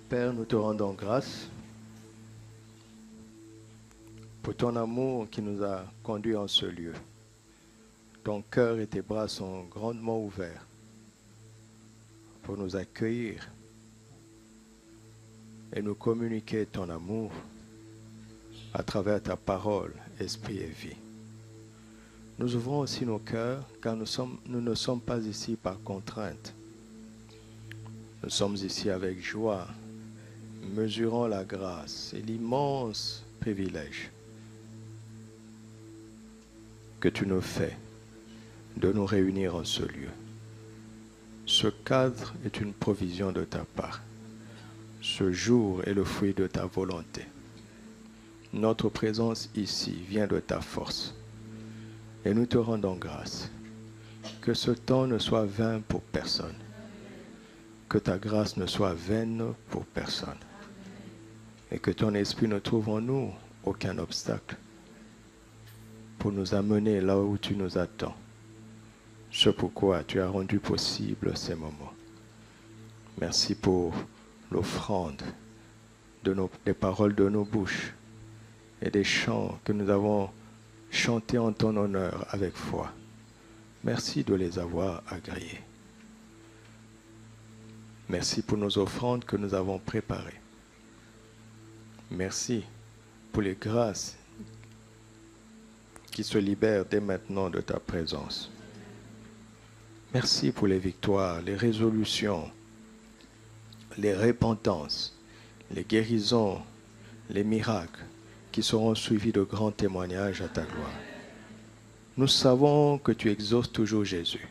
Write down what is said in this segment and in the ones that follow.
Père, nous te rendons grâce pour ton amour qui nous a conduits en ce lieu. Ton cœur et tes bras sont grandement ouverts pour nous accueillir et nous communiquer ton amour à travers ta parole, esprit et vie. Nous ouvrons aussi nos cœurs car nous ne sommes pas ici par contrainte. Nous sommes ici avec joie, mesurant la grâce et l'immense privilège que tu nous fais de nous réunir en ce lieu. Ce cadre est une provision de ta part. Ce jour est le fruit de ta volonté. Notre présence ici vient de ta force. Et nous te rendons grâce. Que ce temps ne soit vain pour personne. Que ta grâce ne soit vaine pour personne. Et que ton esprit ne trouve en nous aucun obstacle pour nous amener là où tu nous attends. Ce pourquoi tu as rendu possible ces moments. Merci pour l'offrande des paroles de nos bouches et des chants que nous avons chantés en ton honneur avec foi. Merci de les avoir agréés. Merci pour nos offrandes que nous avons préparées. Merci pour les grâces qui se libèrent dès maintenant de ta présence. Merci pour les victoires, les résolutions, les repentances, les guérisons, les miracles qui seront suivis de grands témoignages à ta gloire. Nous savons que tu exauces toujours Jésus.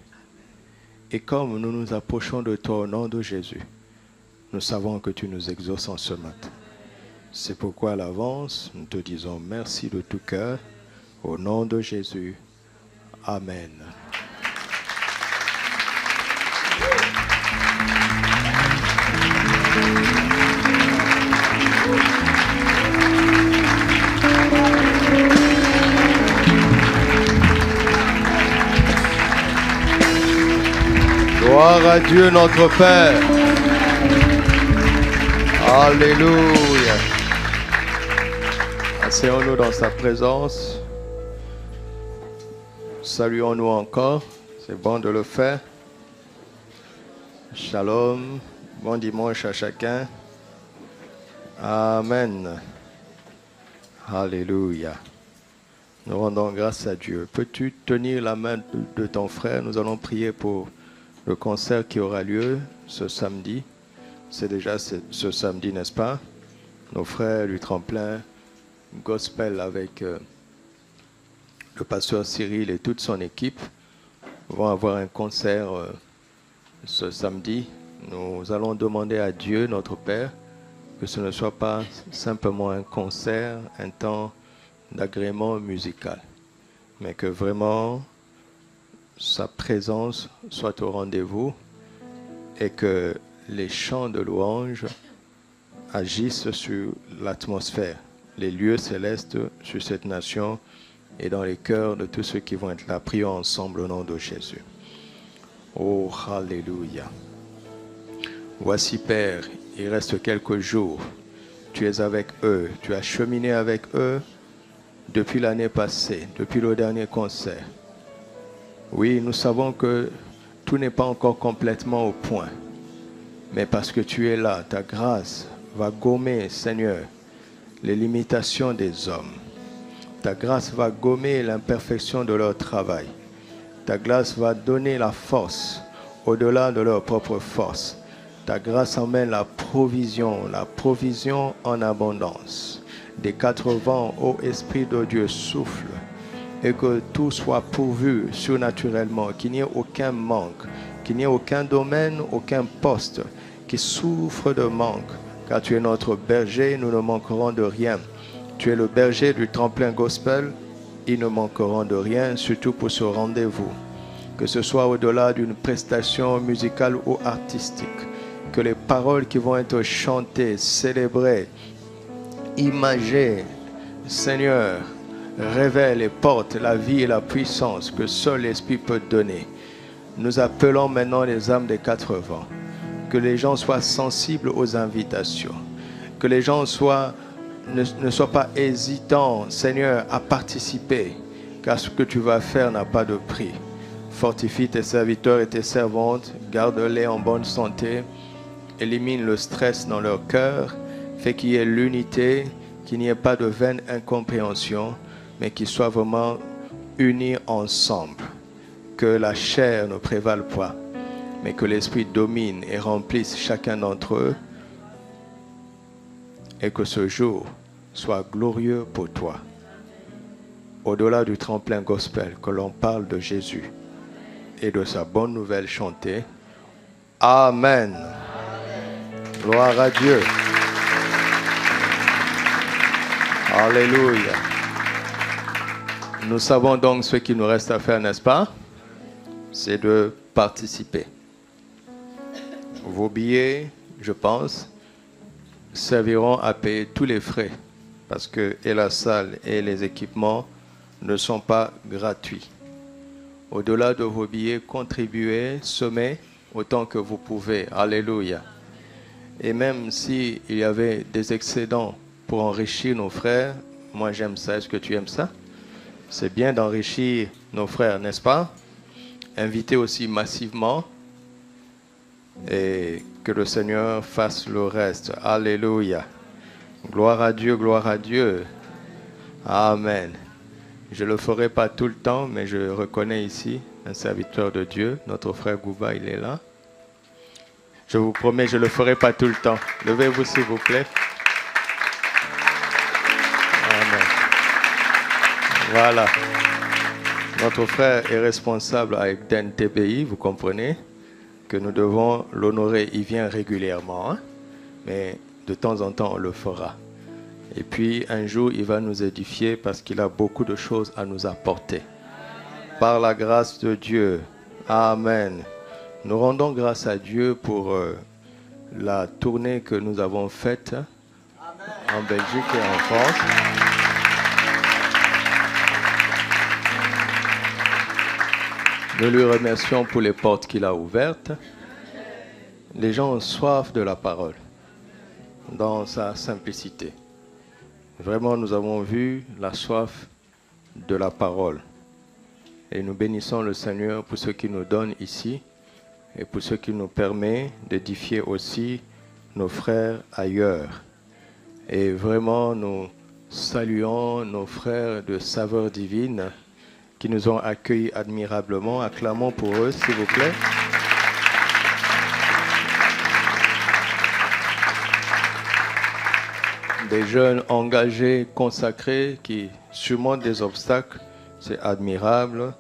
Et comme nous nous approchons de toi au nom de Jésus, nous savons que tu nous exauces en ce matin. C'est pourquoi à l'avance, nous te disons merci de tout cœur. Au nom de Jésus. Amen. Gloire à Dieu notre Père. Alléluia. Asseyons-nous dans sa présence. Saluons-nous encore. C'est bon de le faire. Shalom. Bon dimanche à chacun. Amen. Alléluia. Nous rendons grâce à Dieu. Peux-tu tenir la main de ton frère? Nous allons prier pour le concert qui aura lieu ce samedi. C'est déjà ce samedi, n'est-ce pas? Nos frères du tremplin gospel avec le pasteur Cyril et toute son équipe vont avoir un concert ce samedi. Nous allons demander à Dieu, notre Père, que ce ne soit pas simplement un concert, un temps d'agrément musical, mais que vraiment sa présence soit au rendez-vous et que les chants de louange agissent sur l'atmosphère, les lieux célestes sur cette nation et dans les cœurs de tous ceux qui vont être là. Prions ensemble au nom de Jésus. Oh, alléluia. Voici, Père, il reste quelques jours. Tu es avec eux. Tu as cheminé avec eux depuis l'année passée, depuis le dernier concert. Oui, nous savons que tout n'est pas encore complètement au point. Mais parce que tu es là, ta grâce va gommer, Seigneur, les limitations des hommes. Ta grâce va gommer l'imperfection de leur travail. Ta grâce va donner la force au-delà de leur propre force. Ta grâce emmène la provision en abondance. Des quatre vents, ô Esprit de Dieu, souffle et que tout soit pourvu surnaturellement, qu'il n'y ait aucun manque, qu'il n'y ait aucun domaine, aucun poste qui souffre de manque, car tu es notre berger, nous ne manquerons de rien. Tu es le berger du tremplin gospel, ils ne manqueront de rien, surtout pour ce rendez-vous. Que ce soit au-delà d'une prestation musicale ou artistique, que les paroles qui vont être chantées, célébrées, imagées, Seigneur, révèlent et portent la vie et la puissance que seul l'Esprit peut donner. Nous appelons maintenant les âmes des quatre vents. que les gens soient sensibles aux invitations, que les gens ne soient pas hésitants, Seigneur, à participer, car ce que tu vas faire n'a pas de prix. Fortifie tes serviteurs et tes servantes, garde-les en bonne santé, élimine le stress dans leur cœur, fais qu'il y ait l'unité, qu'il n'y ait pas de vaine incompréhension, mais qu'ils soient vraiment unis ensemble, que la chair ne prévale pas, mais que l'Esprit domine et remplisse chacun d'entre eux, et que ce jour soit glorieux pour toi. Au-delà du tremplin gospel, que l'on parle de Jésus et de sa bonne nouvelle chantée. Amen. Gloire à Dieu. Alléluia. Nous savons donc ce qu'il nous reste à faire, n'est-ce pas? C'est de participer. Vos billets, je pense, serviront à payer tous les frais, parce que et la salle et les équipements ne sont pas gratuits. Au-delà de vos billets, contribuez, semez autant que vous pouvez. Alléluia. Et même s'il y avait des excédents pour enrichir nos frères, moi j'aime ça. Est-ce que tu aimes ça? C'est bien d'enrichir nos frères, n'est-ce pas? Invitez aussi massivement et que le Seigneur fasse le reste. Alléluia. Gloire à Dieu, gloire à Dieu. Amen. Je ne le ferai pas tout le temps, mais je reconnais ici un serviteur de Dieu. Notre frère Gouba, il est là. Je vous promets, je ne le ferai pas tout le temps. Levez-vous s'il vous plaît. Amen. Voilà. Notre frère est responsable avec DNTBI, vous comprenez que nous devons l'honorer. Il vient régulièrement, hein? Mais de temps en temps, on le fera. Et puis, un jour, il va nous édifier parce qu'il a beaucoup de choses à nous apporter. Par la grâce de Dieu. Amen. Nous rendons grâce à Dieu pour la tournée que nous avons faite en Belgique et en France. Nous lui remercions pour les portes qu'il a ouvertes. Les gens ont soif de la parole dans sa simplicité. Vraiment, nous avons vu la soif de la parole. Et nous bénissons le Seigneur pour ce qu'il nous donne ici et pour ce qu'il nous permet d'édifier aussi nos frères ailleurs. Et vraiment, nous saluons nos frères de Saveur Divine qui nous ont accueillis admirablement. Acclamons pour eux, s'il vous plaît. Des jeunes engagés, consacrés, qui surmontent des obstacles, c'est admirable.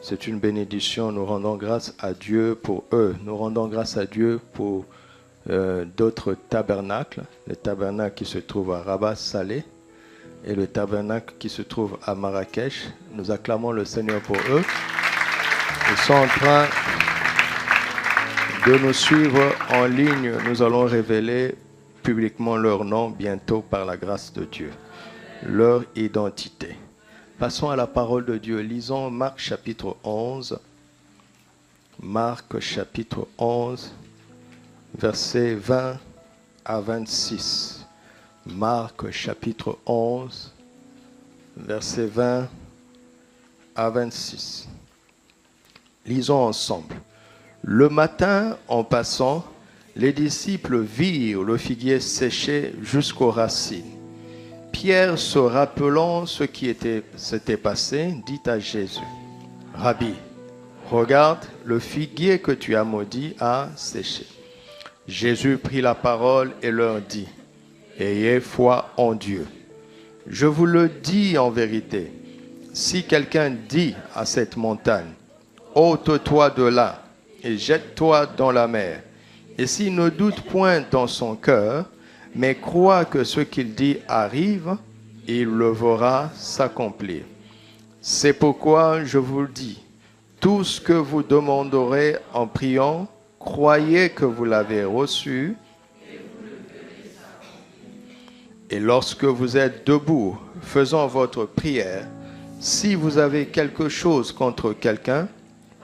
C'est une bénédiction. Nous rendons grâce à Dieu pour eux. Nous rendons grâce à Dieu pour d'autres tabernacles. Le tabernacle qui se trouve à Rabat Salé et le tabernacle qui se trouve à Marrakech. Nous acclamons le Seigneur pour eux. Ils sont en train de nous suivre en ligne. Nous allons révéler publiquement leur nom bientôt par la grâce de Dieu, leur identité. Passons à la parole de Dieu. Lisons Marc chapitre 11. Marc chapitre 11, versets 20 à 26. Marc chapitre 11, versets 20 à 26. Lisons ensemble. Le matin, en passant, les disciples virent le figuier séché jusqu'aux racines. Pierre, se rappelant ce qui s'était passé, dit à Jésus, « Rabbi, regarde, le figuier que tu as maudit a séché. » Jésus prit la parole et leur dit, « Ayez foi en Dieu. Je vous le dis en vérité, si quelqu'un dit à cette montagne, « Ôte-toi de là et jette-toi dans la mer », et s'il ne doute point dans son cœur, mais croit que ce qu'il dit arrive, il le verra s'accomplir. C'est pourquoi je vous le dis, tout ce que vous demanderez en priant, croyez que vous l'avez reçu, et lorsque vous êtes debout, faisant votre prière, si vous avez quelque chose contre quelqu'un,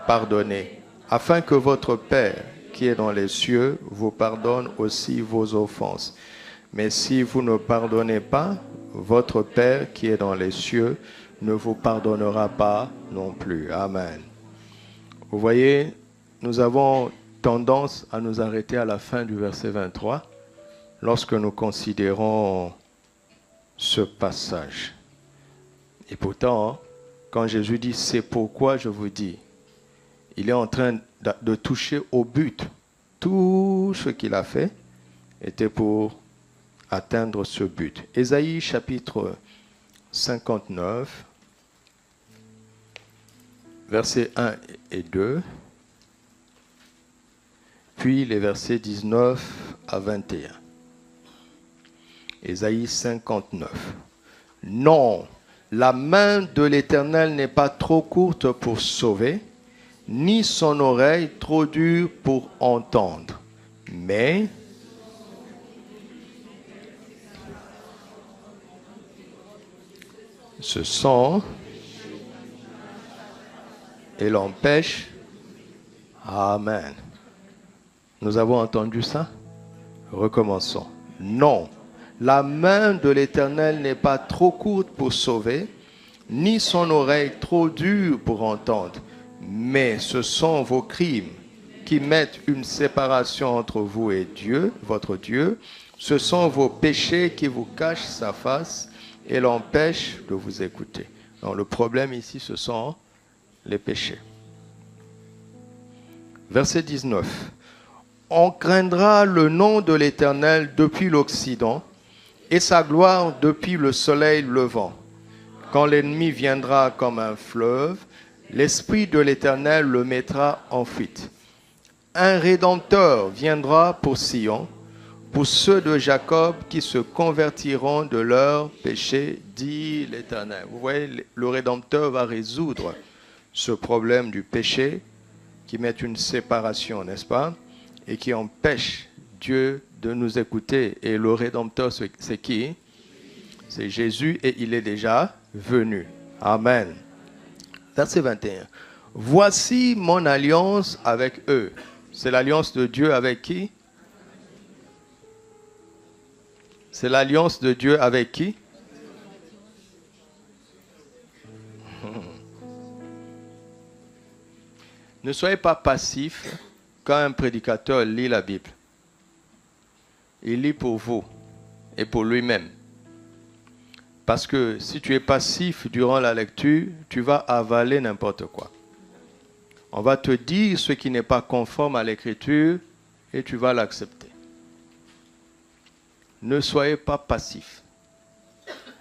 pardonnez, afin que votre Père, qui est dans les cieux vous pardonne aussi vos offenses. Mais si vous ne pardonnez pas, votre Père qui est dans les cieux ne vous pardonnera pas non plus. Amen. Vous voyez, nous avons tendance à nous arrêter à la fin du verset 23 lorsque nous considérons ce passage. Et pourtant, quand Jésus dit « c'est pourquoi je vous dis », il est en train de toucher au but. Tout ce qu'il a fait était pour atteindre ce but. Ésaïe chapitre 59, versets 1 et 2, puis les versets 19 à 21. Ésaïe 59. Non, la main de l'Éternel n'est pas trop courte pour sauver, ni son oreille trop dure pour entendre. Mais ce sont et l'empêche. Amen. Nous avons entendu ça? Recommençons. Non, la main de l'Éternel n'est pas trop courte pour sauver, ni son oreille trop dure pour entendre. Mais ce sont vos crimes qui mettent une séparation entre vous et Dieu, votre Dieu. Ce sont vos péchés qui vous cachent sa face et l'empêchent de vous écouter. Donc le problème ici, ce sont les péchés. Verset 19. On craindra le nom de l'Éternel depuis l'Occident et sa gloire depuis le soleil levant. Quand l'ennemi viendra comme un fleuve, l'Esprit de l'Éternel le mettra en fuite. Un Rédempteur viendra pour Sion, pour ceux de Jacob qui se convertiront de leurs péchés, dit l'Éternel. Vous voyez, le Rédempteur va résoudre ce problème du péché qui met une séparation, n'est-ce pas, et qui empêche Dieu de nous écouter. Et le Rédempteur, c'est qui? C'est Jésus et il est déjà venu. Amen. Verset 21. Voici mon alliance avec eux. C'est l'alliance de Dieu avec qui? C'est l'alliance de Dieu avec qui? Ne soyez pas passif quand un prédicateur lit la Bible. Il lit pour vous et pour lui-même. Parce que si tu es passif durant la lecture, tu vas avaler n'importe quoi. On va te dire ce qui n'est pas conforme à l'écriture et tu vas l'accepter. Ne soyez pas passif.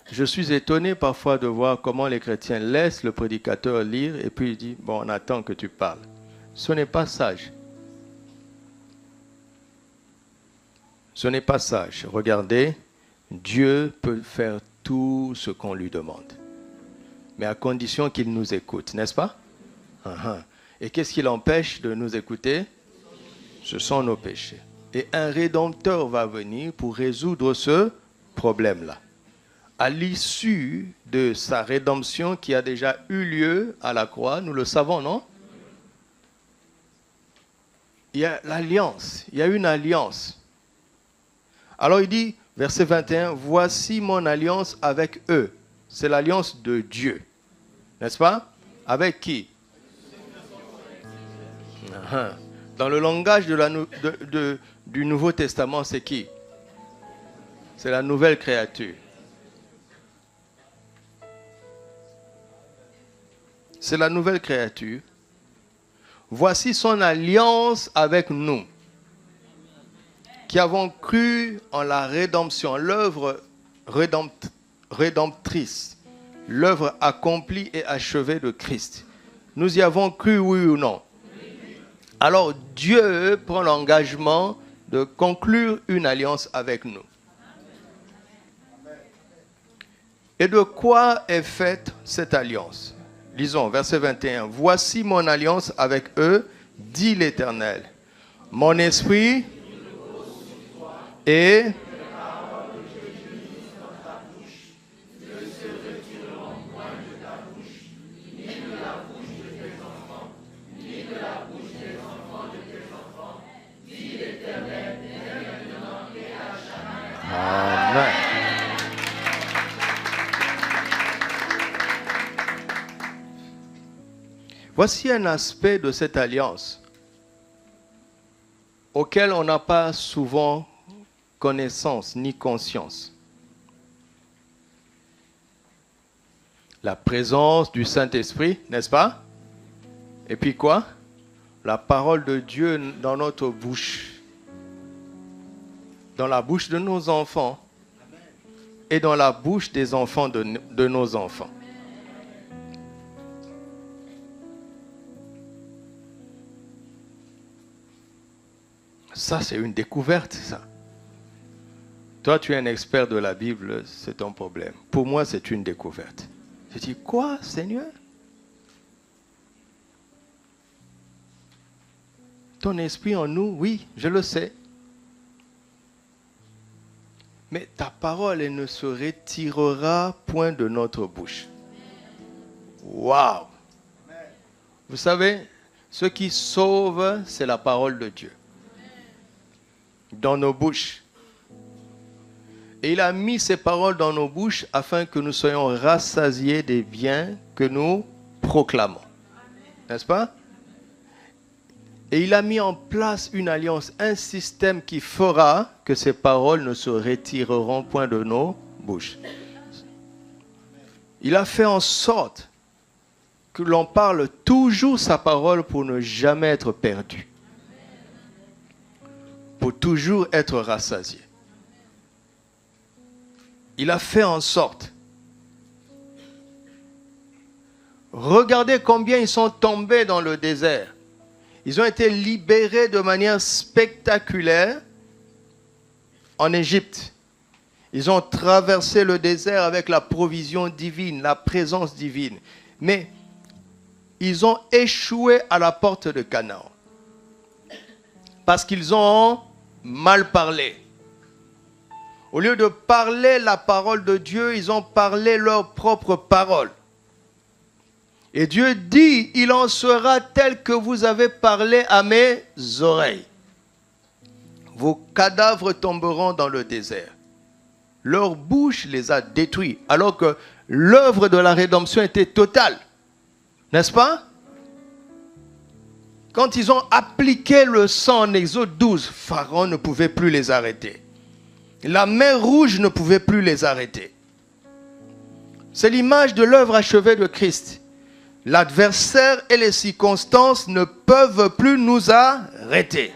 Je suis étonné parfois de voir comment les chrétiens laissent le prédicateur lire et puis il dit, bon, on attend que tu parles. Ce n'est pas sage. Ce n'est pas sage. Regardez, Dieu peut faire tout ce qu'on lui demande. Mais à condition qu'il nous écoute, n'est-ce pas? Et qu'est-ce qui l'empêche de nous écouter? Ce sont nos péchés. Et un Rédempteur va venir pour résoudre ce problème-là. À l'issue de sa rédemption qui a déjà eu lieu à la croix, nous le savons, non? Il y a l'alliance, il y a une alliance. Alors il dit, verset 21, « Voici mon alliance avec eux. » C'est l'alliance de Dieu. N'est-ce pas? Avec qui? Dans le langage du Nouveau Testament, c'est qui? C'est la nouvelle créature. C'est la nouvelle créature. Voici son alliance avec nous, qui avons cru en la rédemption, l'œuvre rédemptrice, l'œuvre accomplie et achevée de Christ. Nous y avons cru, oui ou non? Alors Dieu prend l'engagement de conclure une alliance avec nous. Et de quoi est faite cette alliance? Lisons, verset 21. « Voici mon alliance avec eux, dit l'Éternel. Mon esprit et Voici un aspect de cette alliance auquel on n'a pas souvent connaissance ni conscience. La présence du Saint-Esprit, n'est-ce pas? Et puis quoi? La parole de Dieu dans notre bouche, dans la bouche de nos enfants et dans la bouche des enfants de nos enfants. Ça, c'est une découverte, ça. Toi, tu es un expert de la Bible, c'est ton problème. Pour moi, c'est une découverte. Je dis, quoi, Seigneur? Ton esprit en nous, oui, je le sais. Mais ta parole, elle ne se retirera point de notre bouche. Waouh! Vous savez, ce qui sauve, c'est la parole de Dieu. Dans nos bouches. Et il a mis ces paroles dans nos bouches afin que nous soyons rassasiés des biens que nous proclamons. N'est-ce pas? Et il a mis en place une alliance, un système qui fera que ces paroles ne se retireront point de nos bouches. Il a fait en sorte que l'on parle toujours sa parole pour ne jamais être perdu. Pour toujours être rassasié. Il a fait en sorte. Regardez combien ils sont tombés dans le désert. Ils ont été libérés de manière spectaculaire en Égypte. Ils ont traversé le désert avec la provision divine, la présence divine. Mais ils ont échoué à la porte de Canaan. Parce qu'ils ont mal parlé. Au lieu de parler la parole de Dieu, ils ont parlé leur propre parole. Et Dieu dit, il en sera tel que vous avez parlé à mes oreilles. Vos cadavres tomberont dans le désert. Leur bouche les a détruits, alors que l'œuvre de la rédemption était totale. N'est-ce pas? Quand ils ont appliqué le sang en Exode 12, Pharaon ne pouvait plus les arrêter. La mer Rouge ne pouvait plus les arrêter. C'est l'image de l'œuvre achevée de Christ. L'adversaire et les circonstances ne peuvent plus nous arrêter.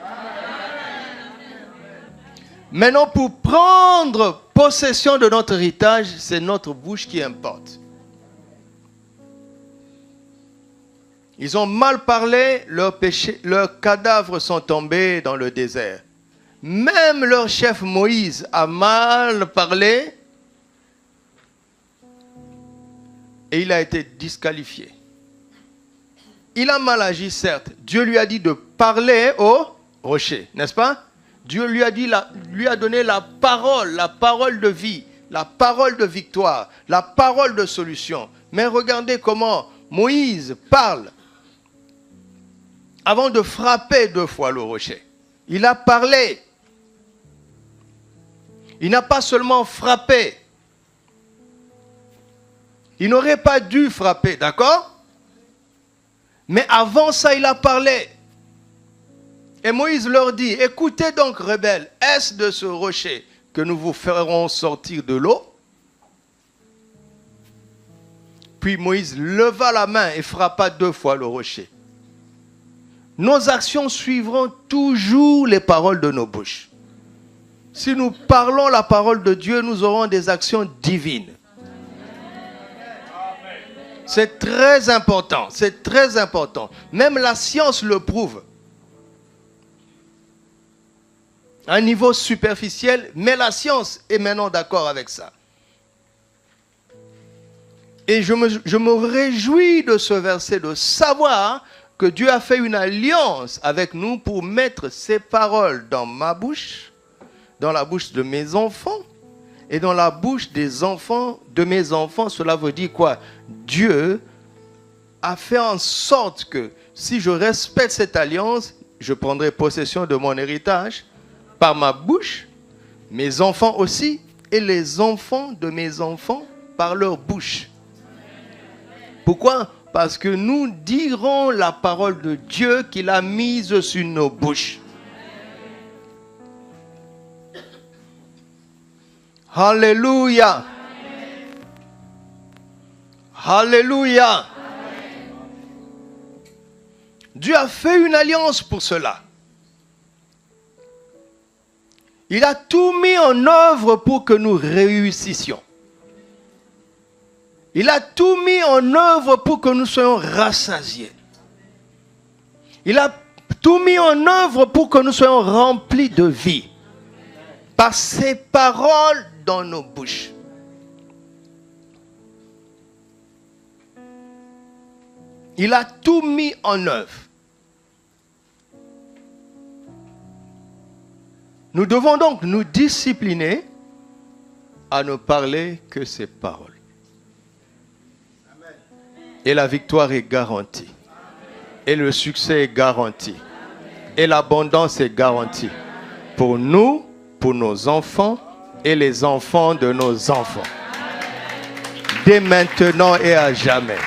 Maintenant, pour prendre possession de notre héritage, c'est notre bouche qui importe. Ils ont mal parlé, leurs cadavres sont tombés dans le désert. Même leur chef Moïse a mal parlé et il a été disqualifié. Il a mal agi, certes. Dieu lui a dit de parler au rocher, n'est-ce pas? Dieu lui a donné la parole de vie, la parole de victoire, la parole de solution. Mais regardez comment Moïse parle avant de frapper 2 fois le rocher. Il a parlé. Il n'a pas seulement frappé. Il n'aurait pas dû frapper, d'accord? Mais avant ça, il a parlé. Et Moïse leur dit, écoutez donc, rebelles, est-ce de ce rocher que nous vous ferons sortir de l'eau? Puis Moïse leva la main et frappa 2 fois le rocher. Nos actions suivront toujours les paroles de nos bouches. Si nous parlons la parole de Dieu, nous aurons des actions divines. C'est très important, c'est très important. Même la science le prouve. À un niveau superficiel, mais la science est maintenant d'accord avec ça. Et je me réjouis de ce verset, de savoir que Dieu a fait une alliance avec nous pour mettre ses paroles dans ma bouche, dans la bouche de mes enfants et dans la bouche des enfants de mes enfants. Cela veut dire quoi? Dieu a fait en sorte que si je respecte cette alliance, je prendrai possession de mon héritage par ma bouche, mes enfants aussi, et les enfants de mes enfants par leur bouche. Pourquoi? parce que nous dirons la parole de Dieu qu'il a mise sur nos bouches. Alléluia. Alléluia. Dieu a fait une alliance pour cela. Il a tout mis en œuvre pour que nous réussissions. Il a tout mis en œuvre pour que nous soyons rassasiés. Il a tout mis en œuvre pour que nous soyons remplis de vie. Par ses paroles dans nos bouches. Il a tout mis en œuvre. Nous devons donc nous discipliner à ne parler que ses paroles. Et la victoire est garantie. Et le succès est garanti. Et l'abondance est garantie. Pour nous, pour nos enfants et les enfants de nos enfants. Dès maintenant et à jamais.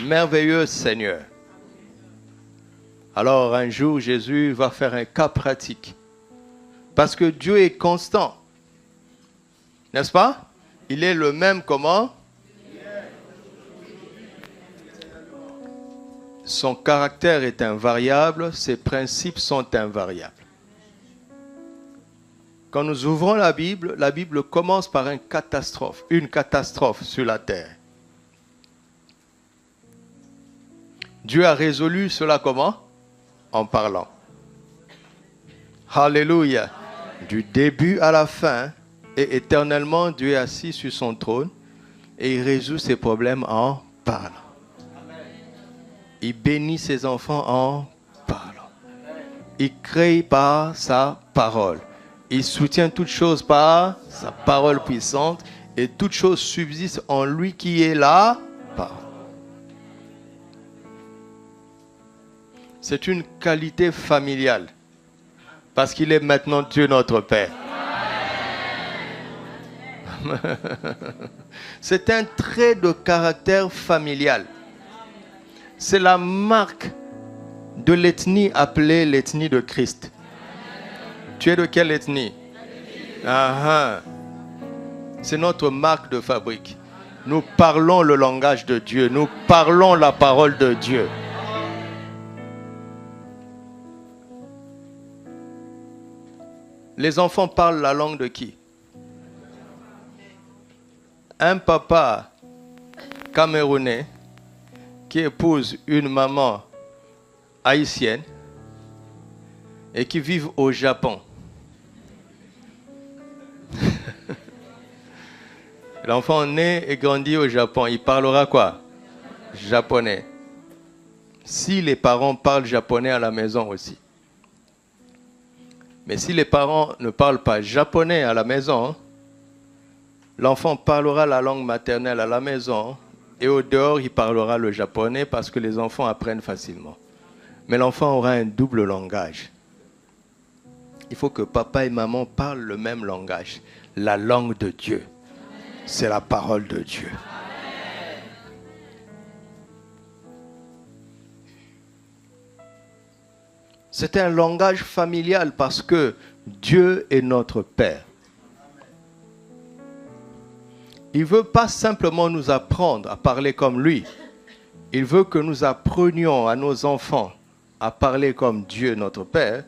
Merveilleux Seigneur. Alors un jour, Jésus va faire un cas pratique. Parce que Dieu est constant. N'est-ce pas? Il est le même comment? Son caractère est invariable, ses principes sont invariables. Quand nous ouvrons la Bible commence par une catastrophe sur la terre. Dieu a résolu cela comment? En parlant. Alléluia. Du début à la fin, et éternellement, Dieu est assis sur son trône et il résout ses problèmes en parlant. Il bénit ses enfants en parlant. Il crée par sa parole. Il soutient toutes choses par sa parole puissante et toutes choses subsistent en lui qui est la parole. C'est une qualité familiale parce qu'il est maintenant Dieu notre Père. C'est un trait de caractère familial. C'est la marque de l'ethnie appelée l'ethnie de Christ. Tu es de quelle ethnie? C'est notre marque de fabrique. Nous parlons le langage de Dieu. Nous parlons la parole de Dieu. Les enfants parlent la langue de qui? Un papa camerounais qui épouse une maman haïtienne et qui vit au Japon. L'enfant né et grandit au Japon, il parlera quoi? Japonais. Si les parents parlent japonais à la maison aussi. Mais si les parents ne parlent pas japonais à la maison, l'enfant parlera la langue maternelle à la maison et au dehors, il parlera le japonais parce que les enfants apprennent facilement. Mais l'enfant aura un double langage. Il faut que papa et maman parlent le même langage. La langue de Dieu. C'est la parole de Dieu. C'est un langage familial parce que Dieu est notre Père. Il ne veut pas simplement nous apprendre à parler comme lui. Il veut que nous apprenions à nos enfants à parler comme Dieu notre Père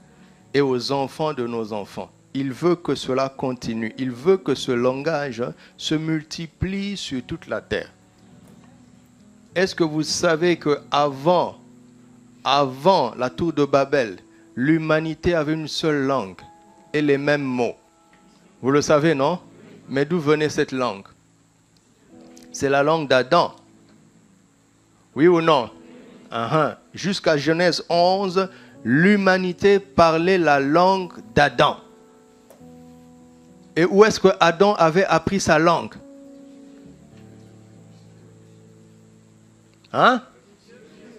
et aux enfants de nos enfants. Il veut que cela continue. Il veut que ce langage se multiplie sur toute la terre. Est-ce que vous savez qu'avant la tour de Babel, l'humanité avait une seule langue et les mêmes mots? Vous le savez, non? Mais d'où venait cette langue? C'est la langue d'Adam. Oui ou non? Jusqu'à Genèse 11, l'humanité parlait la langue d'Adam. Et où est-ce que Adam avait appris sa langue?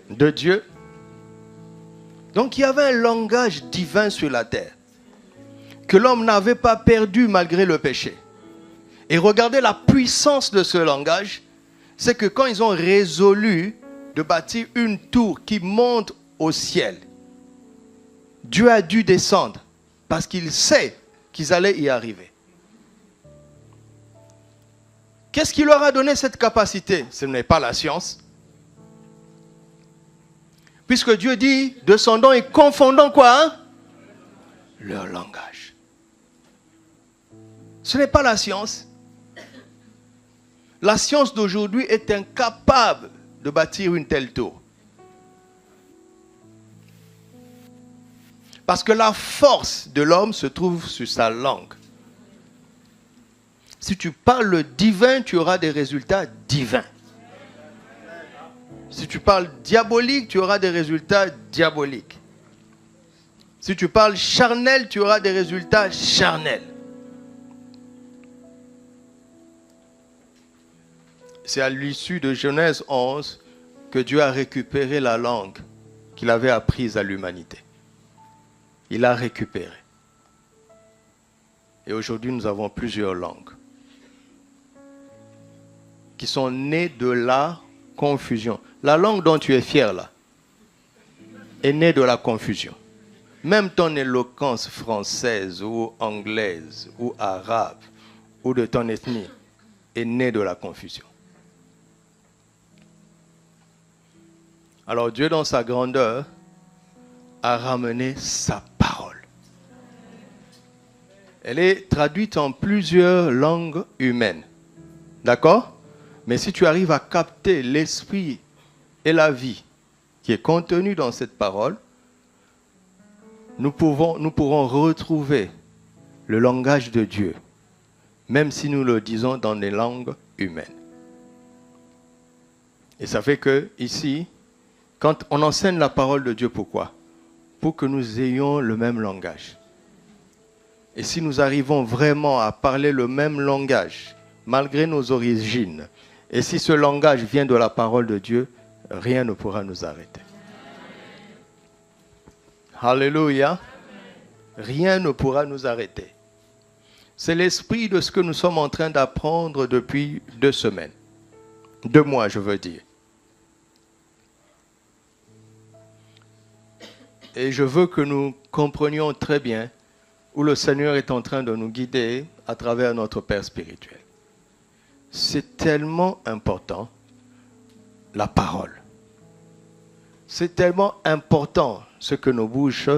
De Dieu. Donc il y avait un langage divin sur la terre que l'homme n'avait pas perdu malgré le péché. Et regardez la puissance de ce langage. c'est que quand ils ont résolu de bâtir une tour qui monte au ciel, Dieu a dû descendre parce qu'il sait qu'ils allaient y arriver. Qu'est-ce qui leur a donné cette capacité? Ce n'est pas la science. Puisque Dieu dit, descendons et confondons quoi, hein? Leur langage. Ce n'est pas la science. La science d'aujourd'hui est incapable de bâtir une telle tour. Parce que la force de l'homme se trouve sur sa langue. Si tu parles le divin, tu auras des résultats divins. Si tu parles diabolique, tu auras des résultats diaboliques. Si tu parles charnel, tu auras des résultats charnels. C'est à l'issue de Genèse 11 que Dieu a récupéré la langue qu'il avait apprise à l'humanité. Il a récupéré. Et aujourd'hui, nous avons plusieurs langues qui sont nées de la confusion. La langue dont tu es fier là est née de la confusion. Même ton éloquence française ou anglaise ou arabe ou de ton ethnie est née de la confusion. Alors Dieu dans sa grandeur a ramené sa parole. Elle est traduite en plusieurs langues humaines. D'accord? Mais si tu arrives à capter l'esprit et la vie qui est contenu dans cette parole, nous pourrons retrouver le langage de Dieu, même si nous le disons dans des langues humaines. Et ça fait que ici, quand on enseigne la parole de Dieu, pourquoi? Pour que nous ayons le même langage. Et si nous arrivons vraiment à parler le même langage, malgré nos origines, et si ce langage vient de la parole de Dieu, rien ne pourra nous arrêter. Alléluia. Rien ne pourra nous arrêter. C'est l'esprit de ce que nous sommes en train d'apprendre depuis 2 semaines. 2 mois, je veux dire. Et je veux que nous comprenions très bien où le Seigneur est en train de nous guider à travers notre Père spirituel. C'est tellement important, la parole. C'est tellement important ce que nos bouches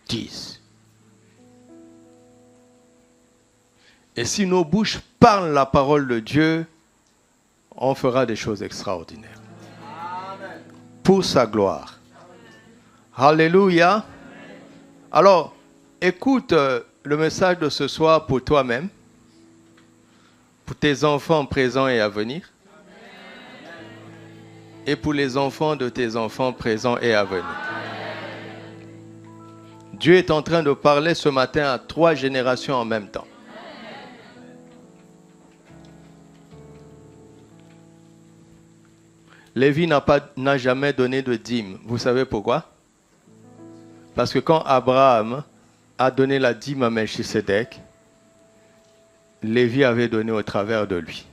disent. Et si nos bouches parlent la parole de Dieu, on fera des choses extraordinaires. Amen. Pour sa gloire. Alléluia. Alors, écoute le message de ce soir pour toi-même, pour tes enfants présents et à venir, et pour les enfants de tes enfants présents et à venir. Dieu est en train de parler ce matin à 3 générations en même temps. Lévi n'a jamais donné de dîme. Vous savez pourquoi? Parce que quand Abraham a donné la dîme à Melchisedec, Lévi avait donné au travers de lui.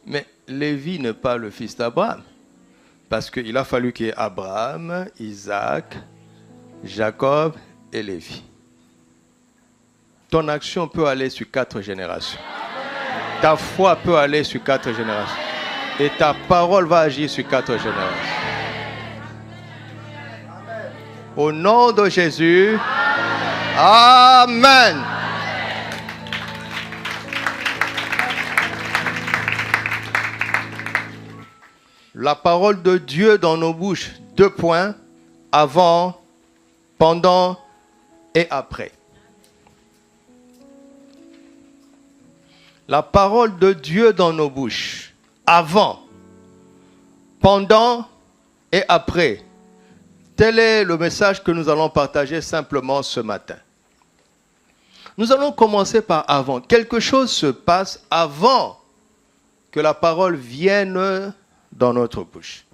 Mais Lévi n'est pas le fils d'Abraham. Parce qu'il a fallu qu'il y ait Abraham, Isaac, Jacob et Lévi. Ton action peut aller sur 4 générations. Ta foi peut aller sur 4 générations. Et ta parole va agir sur 4 générations. Au nom de Jésus. Amen. La parole de Dieu dans nos bouches. 2 points. Avant, pendant et après. La parole de Dieu dans nos bouches. Avant, pendant et après. Tel est le message que nous allons partager simplement ce matin. Nous allons commencer par avant. Quelque chose se passe avant que la parole vienne dans notre bouche.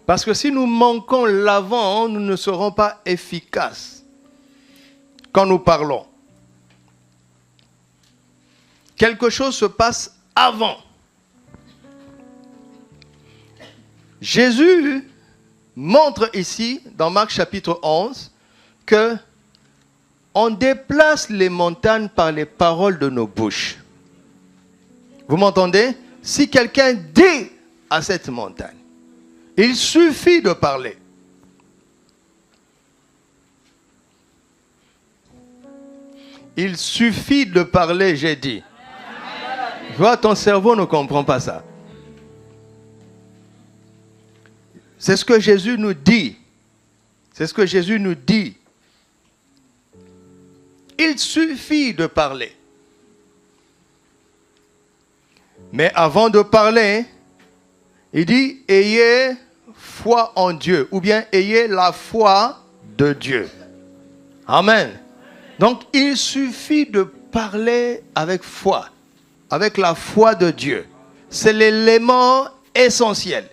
Parce que si nous manquons l'avant, nous ne serons pas efficaces quand nous parlons. Quelque chose se passe avant. Jésus montre ici, dans Marc chapitre 11, que on déplace les montagnes par les paroles de nos bouches. Vous m'entendez? Si quelqu'un dit à cette montagne, il suffit de parler. Il suffit de parler, j'ai dit. Tu vois, ton cerveau ne comprend pas ça. C'est ce que Jésus nous dit. C'est ce que Jésus nous dit. Il suffit de parler. Mais avant de parler, il dit, ayez foi en Dieu, ou bien ayez la foi de Dieu. Amen. Donc, il suffit de parler avec foi, avec la foi de Dieu. C'est l'élément essentiel.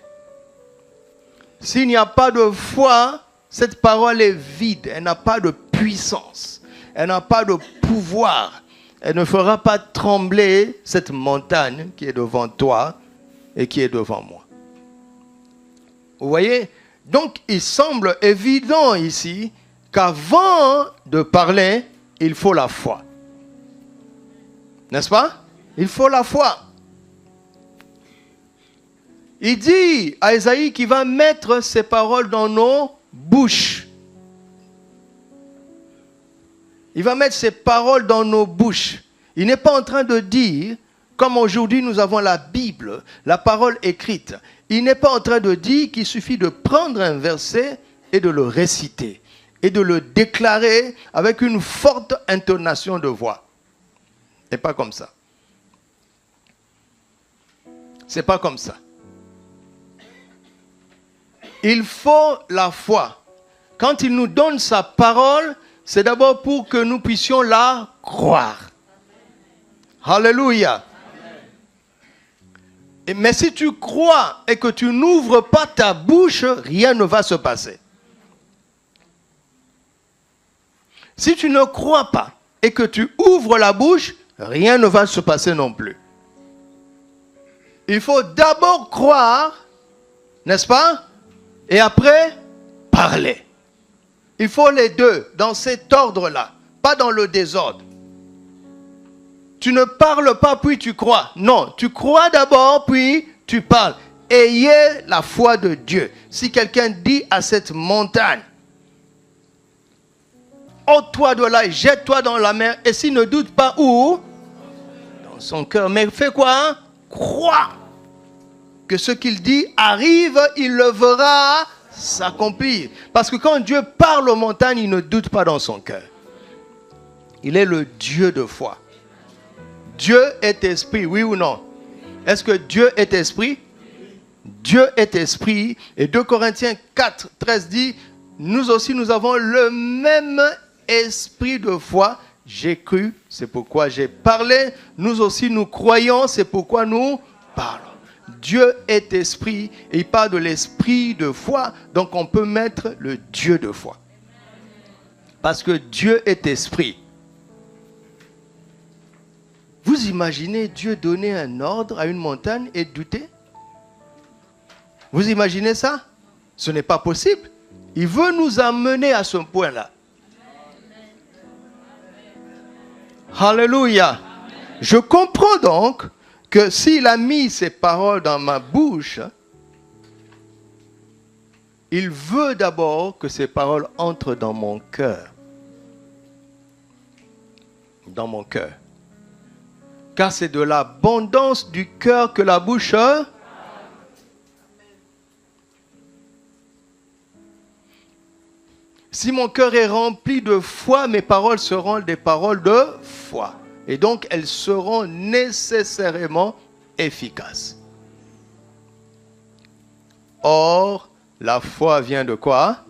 S'il n'y a pas de foi, cette parole est vide, elle n'a pas de puissance, elle n'a pas de pouvoir. Elle ne fera pas trembler cette montagne qui est devant toi et qui est devant moi. Vous voyez? Donc, il semble évident ici qu'avant de parler, il faut la foi. N'est-ce pas? Il faut la foi. Il dit à Ésaïe qu'il va mettre ses paroles dans nos bouches. Il va mettre ses paroles dans nos bouches. Il n'est pas en train de dire, comme aujourd'hui nous avons la Bible, la parole écrite. Il n'est pas en train de dire qu'il suffit de prendre un verset et de le réciter et de le déclarer avec une forte intonation de voix. Ce n'est pas comme ça. Ce n'est pas comme ça. Il faut la foi. Quand il nous donne sa parole, c'est d'abord pour que nous puissions la croire. Alléluia. Mais si tu crois et que tu n'ouvres pas ta bouche, rien ne va se passer. Si tu ne crois pas et que tu ouvres la bouche, rien ne va se passer non plus. Il faut d'abord croire, n'est-ce pas? Et après, parler. Il faut les deux, dans cet ordre-là, pas dans le désordre. Tu ne parles pas puis tu crois. Non, tu crois d'abord puis tu parles. Ayez la foi de Dieu. Si quelqu'un dit à cette montagne, ôte-toi de là et jette-toi dans la mer, et s'il ne doute pas où? Dans son cœur. Mais fais quoi? Crois que ce qu'il dit arrive, il le verra s'accomplir. Parce que quand Dieu parle aux montagnes, il ne doute pas dans son cœur. Il est le Dieu de foi. Dieu est esprit, oui ou non? Est-ce que Dieu est esprit? Dieu est esprit. Et 2 Corinthiens 4, 13 dit, nous aussi nous avons le même esprit de foi. J'ai cru, c'est pourquoi j'ai parlé. Nous aussi nous croyons, c'est pourquoi nous parlons. Dieu est esprit et il parle de l'esprit de foi. Donc on peut mettre le Dieu de foi. Parce que Dieu est esprit. Vous imaginez Dieu donner un ordre à une montagne et douter? Vous imaginez ça? Ce n'est pas possible. Il veut nous amener à ce point-là. Alléluia. Je comprends donc que s'il a mis ces paroles dans ma bouche, il veut d'abord que ces paroles entrent dans mon cœur. Dans mon cœur. Car c'est de l'abondance du cœur que la bouche... Si mon cœur est rempli de foi, mes paroles seront des paroles de foi. Et donc, elles seront nécessairement efficaces. Or, la foi vient de quoi?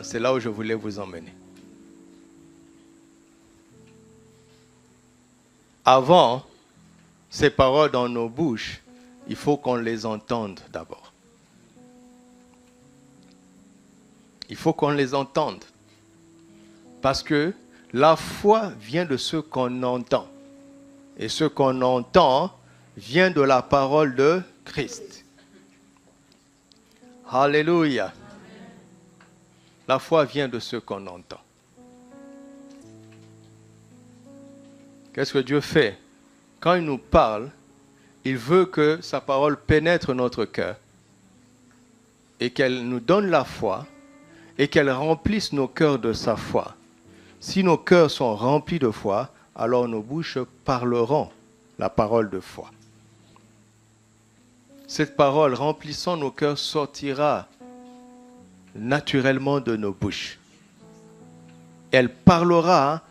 C'est là où je voulais vous emmener. Avant, ces paroles dans nos bouches, il faut qu'on les entende d'abord. Il faut qu'on les entende. Parce que la foi vient de ce qu'on entend. Et ce qu'on entend vient de la parole de Christ. Alléluia. La foi vient de ce qu'on entend. Qu'est-ce que Dieu fait? Quand il nous parle, il veut que sa parole pénètre notre cœur et qu'elle nous donne la foi et qu'elle remplisse nos cœurs de sa foi. Si nos cœurs sont remplis de foi, alors nos bouches parleront la parole de foi. Cette parole remplissant nos cœurs sortira naturellement de nos bouches. Elle parlera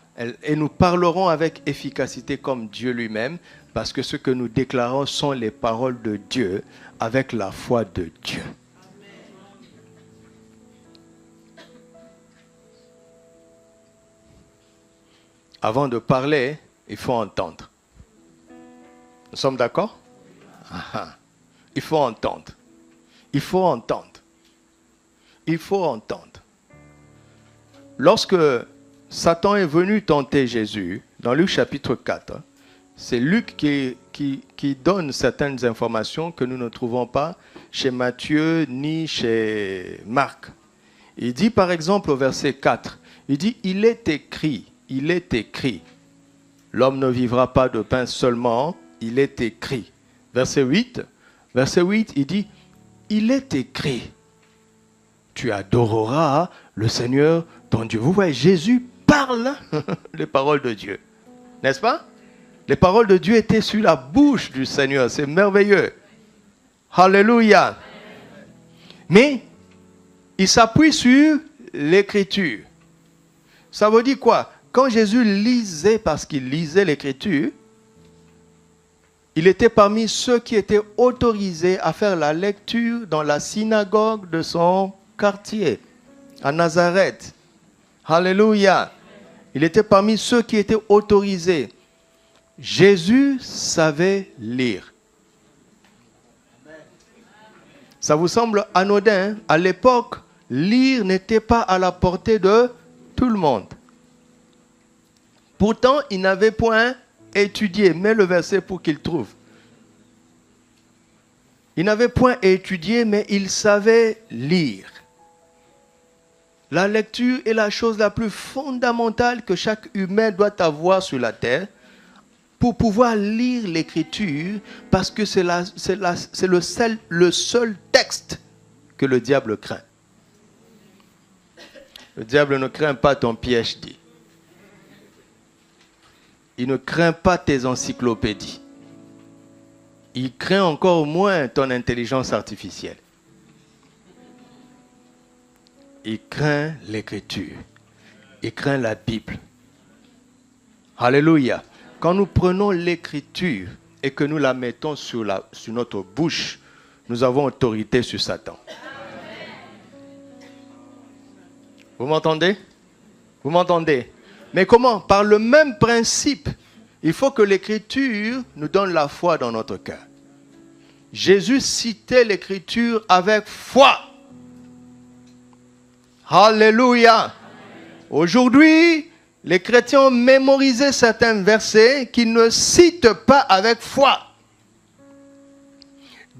et nous parlerons avec efficacité comme Dieu lui-même, parce que ce que nous déclarons sont les paroles de Dieu avec la foi de Dieu. Avant de parler, il faut entendre. Nous sommes d'accord? Il faut entendre. Il faut entendre. Il faut entendre. Lorsque Satan est venu tenter Jésus, dans Luc chapitre 4, c'est Luc qui donne certaines informations que nous ne trouvons pas chez Matthieu ni chez Marc. Il dit par exemple au verset 4, il dit « Il est écrit, l'homme ne vivra pas de pain seulement, il est écrit. » Verset 8, il dit « Il est écrit, tu adoreras le Seigneur ton Dieu. » Vous voyez, Jésus parle les paroles de Dieu. N'est-ce pas? Les paroles de Dieu étaient sur la bouche du Seigneur. C'est merveilleux. Alléluia. Mais il s'appuie sur l'Écriture. Ça veut dire quoi? Quand Jésus lisait, parce qu'il lisait l'Écriture, il était parmi ceux qui étaient autorisés à faire la lecture dans la synagogue de son quartier, à Nazareth. Alléluia. Il était parmi ceux qui étaient autorisés. Jésus savait lire. Ça vous semble anodin, hein? À l'époque, lire n'était pas à la portée de tout le monde. Pourtant, il n'avait point étudié. Mets le verset pour qu'il trouve. Il n'avait point étudié, mais il savait lire. La lecture est la chose la plus fondamentale que chaque humain doit avoir sur la terre pour pouvoir lire l'Écriture, parce que c'est le seul texte que le diable craint. Le diable ne craint pas ton PhD. Il ne craint pas tes encyclopédies. Il craint encore moins ton intelligence artificielle. Il craint l'Écriture. Il craint la Bible. Alléluia. Quand nous prenons l'Écriture et que nous la mettons sur notre bouche, nous avons autorité sur Satan. Vous m'entendez? Vous m'entendez? Mais comment? Par le même principe. Il faut que l'Écriture nous donne la foi dans notre cœur. Jésus citait l'Écriture avec foi. Alléluia. Aujourd'hui, les chrétiens ont mémorisé certains versets qu'ils ne citent pas avec foi.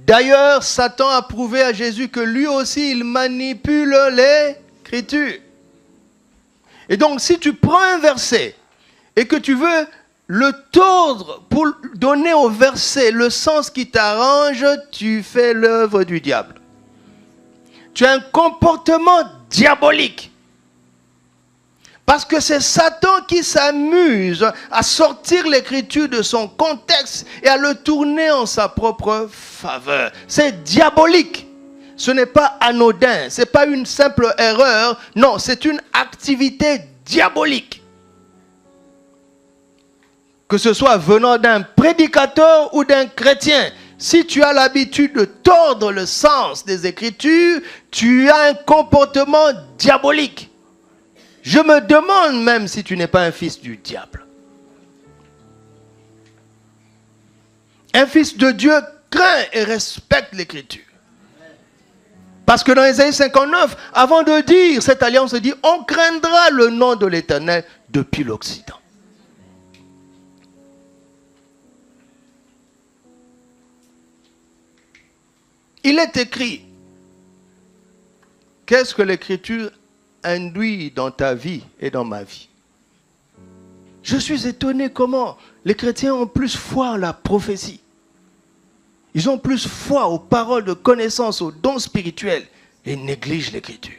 D'ailleurs, Satan a prouvé à Jésus que lui aussi, il manipule l'Écriture. Et donc, si tu prends un verset et que tu veux le tordre pour donner au verset le sens qui t'arrange, tu fais l'œuvre du diable. Tu as un comportement diabolique. Parce que c'est Satan qui s'amuse à sortir l'Écriture de son contexte et à le tourner en sa propre faveur. C'est diabolique. Ce n'est pas anodin. Ce n'est pas une simple erreur. Non, c'est une activité diabolique. Que ce soit venant d'un prédicateur ou d'un chrétien. Si tu as l'habitude de tordre le sens des Écritures, tu as un comportement diabolique. Je me demande même si tu n'es pas un fils du diable. Un fils de Dieu craint et respecte l'Écriture. Parce que dans Ésaïe 59, avant de dire cette alliance, il dit « On craindra le nom de l'Éternel depuis l'Occident ». Il est écrit. Qu'est-ce que l'écriture induit dans ta vie et dans ma vie? Je suis étonné comment les chrétiens ont plus foi en la prophétie. Ils ont plus foi aux paroles de connaissance, aux dons spirituels et négligent l'écriture.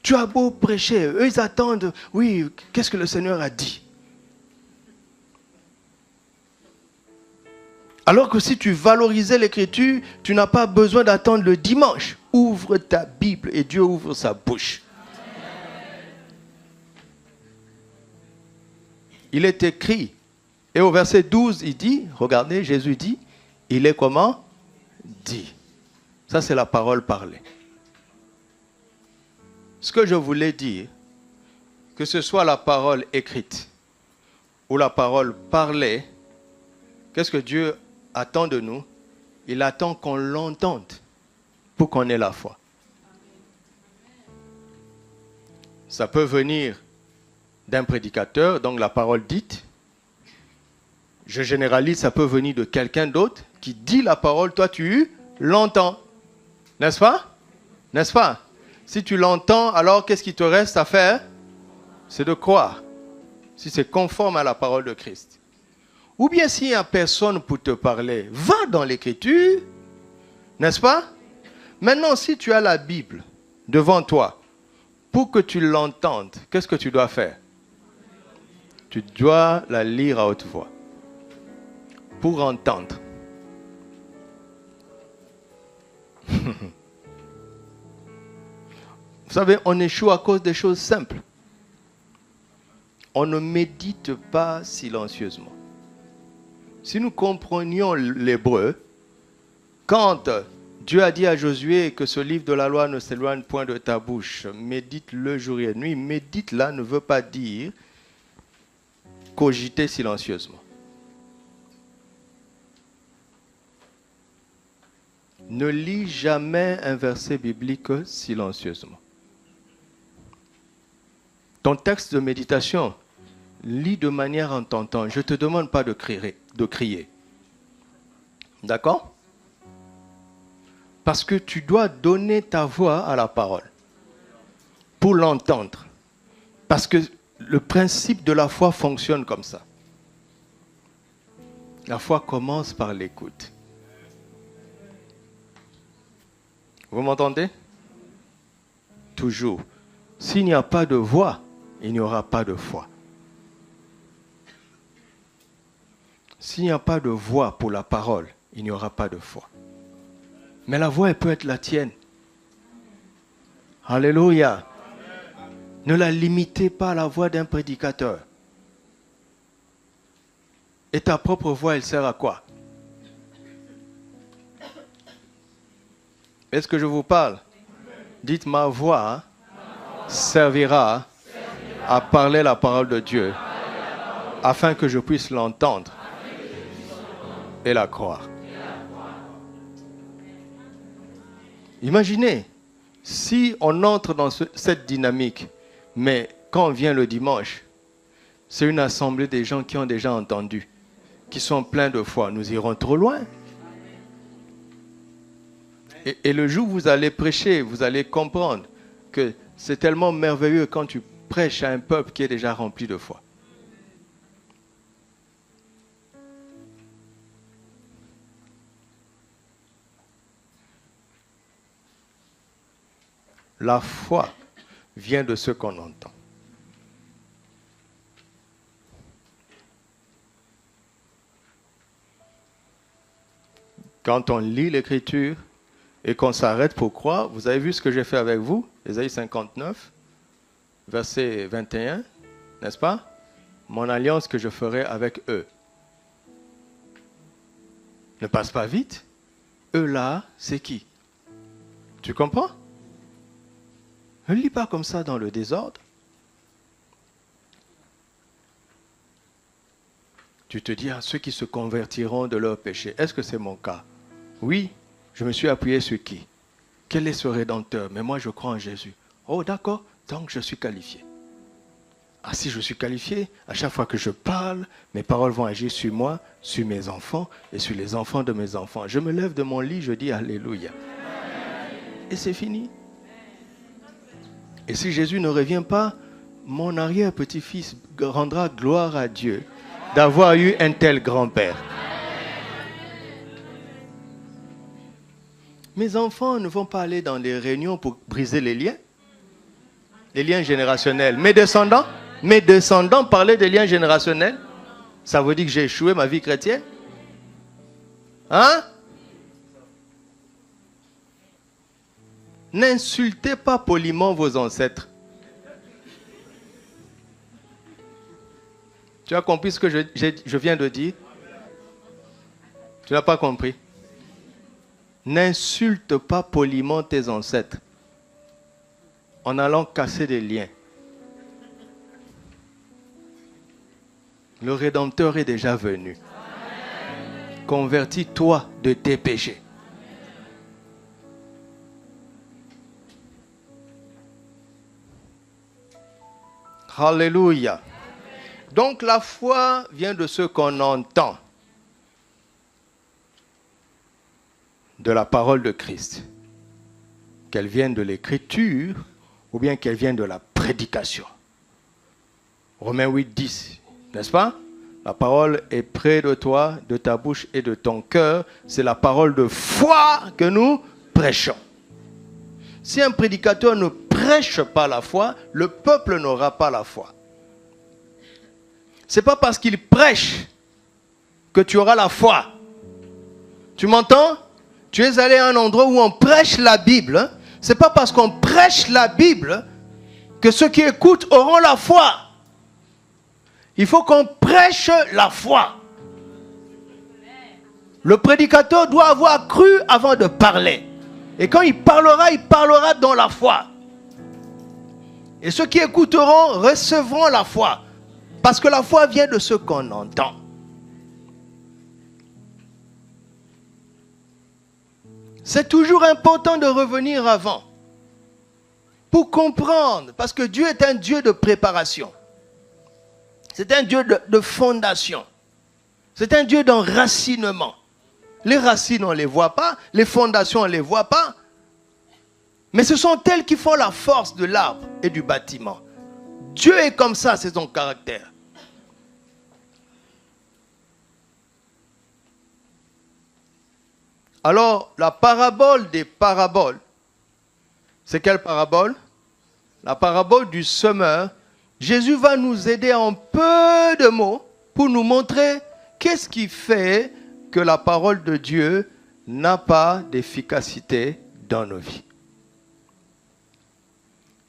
Tu as beau prêcher, eux ils attendent, oui, qu'est-ce que le Seigneur a dit? Alors que si tu valorisais l'écriture, tu n'as pas besoin d'attendre le dimanche. Ouvre ta Bible et Dieu ouvre sa bouche. Il est écrit, et au verset 12, il dit, regardez, Jésus dit, il est comment? Dit. Ça, c'est la parole parlée. Ce que je voulais dire, que ce soit la parole écrite ou la parole parlée, qu'est-ce que Dieu attend de nous? Il attend qu'on l'entende pour qu'on ait la foi. Ça peut venir d'un prédicateur, donc la parole dite. Je généralise, ça peut venir de quelqu'un d'autre qui dit la parole, toi tu l'entends. N'est-ce pas? N'est-ce pas? Si tu l'entends, alors qu'est-ce qui te reste à faire? C'est de croire. Si c'est conforme à la parole de Christ. Ou bien s'il n'y a personne pour te parler, va dans l'écriture. N'est-ce pas? Maintenant, si tu as la Bible devant toi, pour que tu l'entendes, qu'est-ce que tu dois faire? Tu dois la lire à haute voix. Pour entendre. Vous savez, on échoue à cause des choses simples. On ne médite pas silencieusement. Si nous comprenions l'hébreu, quand Dieu a dit à Josué que ce livre de la loi ne s'éloigne point de ta bouche, médite-le jour et nuit, médite là ne veut pas dire cogiter silencieusement. Ne lis jamais un verset biblique silencieusement. Ton texte de méditation, lis de manière entendante. Je ne te demande pas de crier. D'accord? Parce que tu dois donner ta voix à la parole pour l'entendre. Parce que le principe de la foi fonctionne comme ça. La foi commence par l'écoute. Vous m'entendez? Toujours. S'il n'y a pas de voix, il n'y aura pas de foi. S'il n'y a pas de voix pour la parole, il n'y aura pas de foi. Mais la voix, elle peut être la tienne. Alléluia. Ne la limitez pas à la voix d'un prédicateur. Et ta propre voix, elle sert à quoi? Est-ce que je vous parle? Dites, ma voix servira à parler la parole de Dieu afin que je puisse l'entendre et la croire. Imaginez, si on entre dans cette dynamique, mais quand vient le dimanche, c'est une assemblée des gens qui ont déjà entendu, qui sont pleins de foi. Nous irons trop loin. Et le jour où vous allez prêcher, vous allez comprendre que c'est tellement merveilleux quand tu prêches à un peuple qui est déjà rempli de foi. La foi vient de ce qu'on entend. Quand on lit l'Écriture et qu'on s'arrête pour croire, vous avez vu ce que j'ai fait avec vous, Ésaïe 59, verset 21, n'est-ce pas? Mon alliance que je ferai avec eux. Ne passe pas vite. Eux là, c'est qui? Tu comprends? Ne lis pas comme ça dans le désordre. Tu te dis à ceux qui se convertiront de leur péché. Est-ce que c'est mon cas? Oui, je me suis appuyé sur qui? Quel est ce Rédempteur? Mais moi je crois en Jésus. Oh d'accord, donc je suis qualifié. Ah, si je suis qualifié, à chaque fois que je parle, mes paroles vont agir sur moi, sur mes enfants et sur les enfants de mes enfants. Je me lève de mon lit, je dis Alléluia. Et c'est fini. Et si Jésus ne revient pas, mon arrière-petit-fils rendra gloire à Dieu d'avoir eu un tel grand-père. Mes enfants ne vont pas aller dans les réunions pour briser les liens générationnels. Mes descendants parler des liens générationnels, ça veut dire que j'ai échoué ma vie chrétienne? Hein? N'insultez pas poliment vos ancêtres. Tu as compris ce que je viens de dire? Tu n'as pas compris? N'insulte pas poliment tes ancêtres en allant casser des liens. Le Rédempteur est déjà venu. Convertis-toi de tes péchés. Alléluia. Donc la foi vient de ce qu'on entend, de la parole de Christ. Qu'elle vienne de l'écriture ou bien qu'elle vienne de la prédication. Romains 8, 10, n'est-ce pas? La parole est près de toi, de ta bouche et de ton cœur. C'est la parole de foi que nous prêchons. Si un prédicateur ne prêche pas la foi, le peuple n'aura pas la foi. Ce n'est pas parce qu'il prêche que tu auras la foi. Tu m'entends? Tu es allé à un endroit où on prêche la Bible. Hein? Ce n'est pas parce qu'on prêche la Bible que ceux qui écoutent auront la foi. Il faut qu'on prêche la foi. Le prédicateur doit avoir cru avant de parler. Et quand il parlera dans la foi. Et ceux qui écouteront recevront la foi. Parce que la foi vient de ce qu'on entend. C'est toujours important de revenir avant. Pour comprendre. Parce que Dieu est un Dieu de préparation. C'est un Dieu de fondation. C'est un Dieu d'enracinement. Les racines, on ne les voit pas. Les fondations, on ne les voit pas. Mais ce sont elles qui font la force de l'arbre et du bâtiment. Dieu est comme ça, c'est son caractère. Alors, la parabole des paraboles, c'est quelle parabole? La parabole du semeur. Jésus va nous aider en peu de mots pour nous montrer qu'est-ce qui fait que la parole de Dieu n'a pas d'efficacité dans nos vies.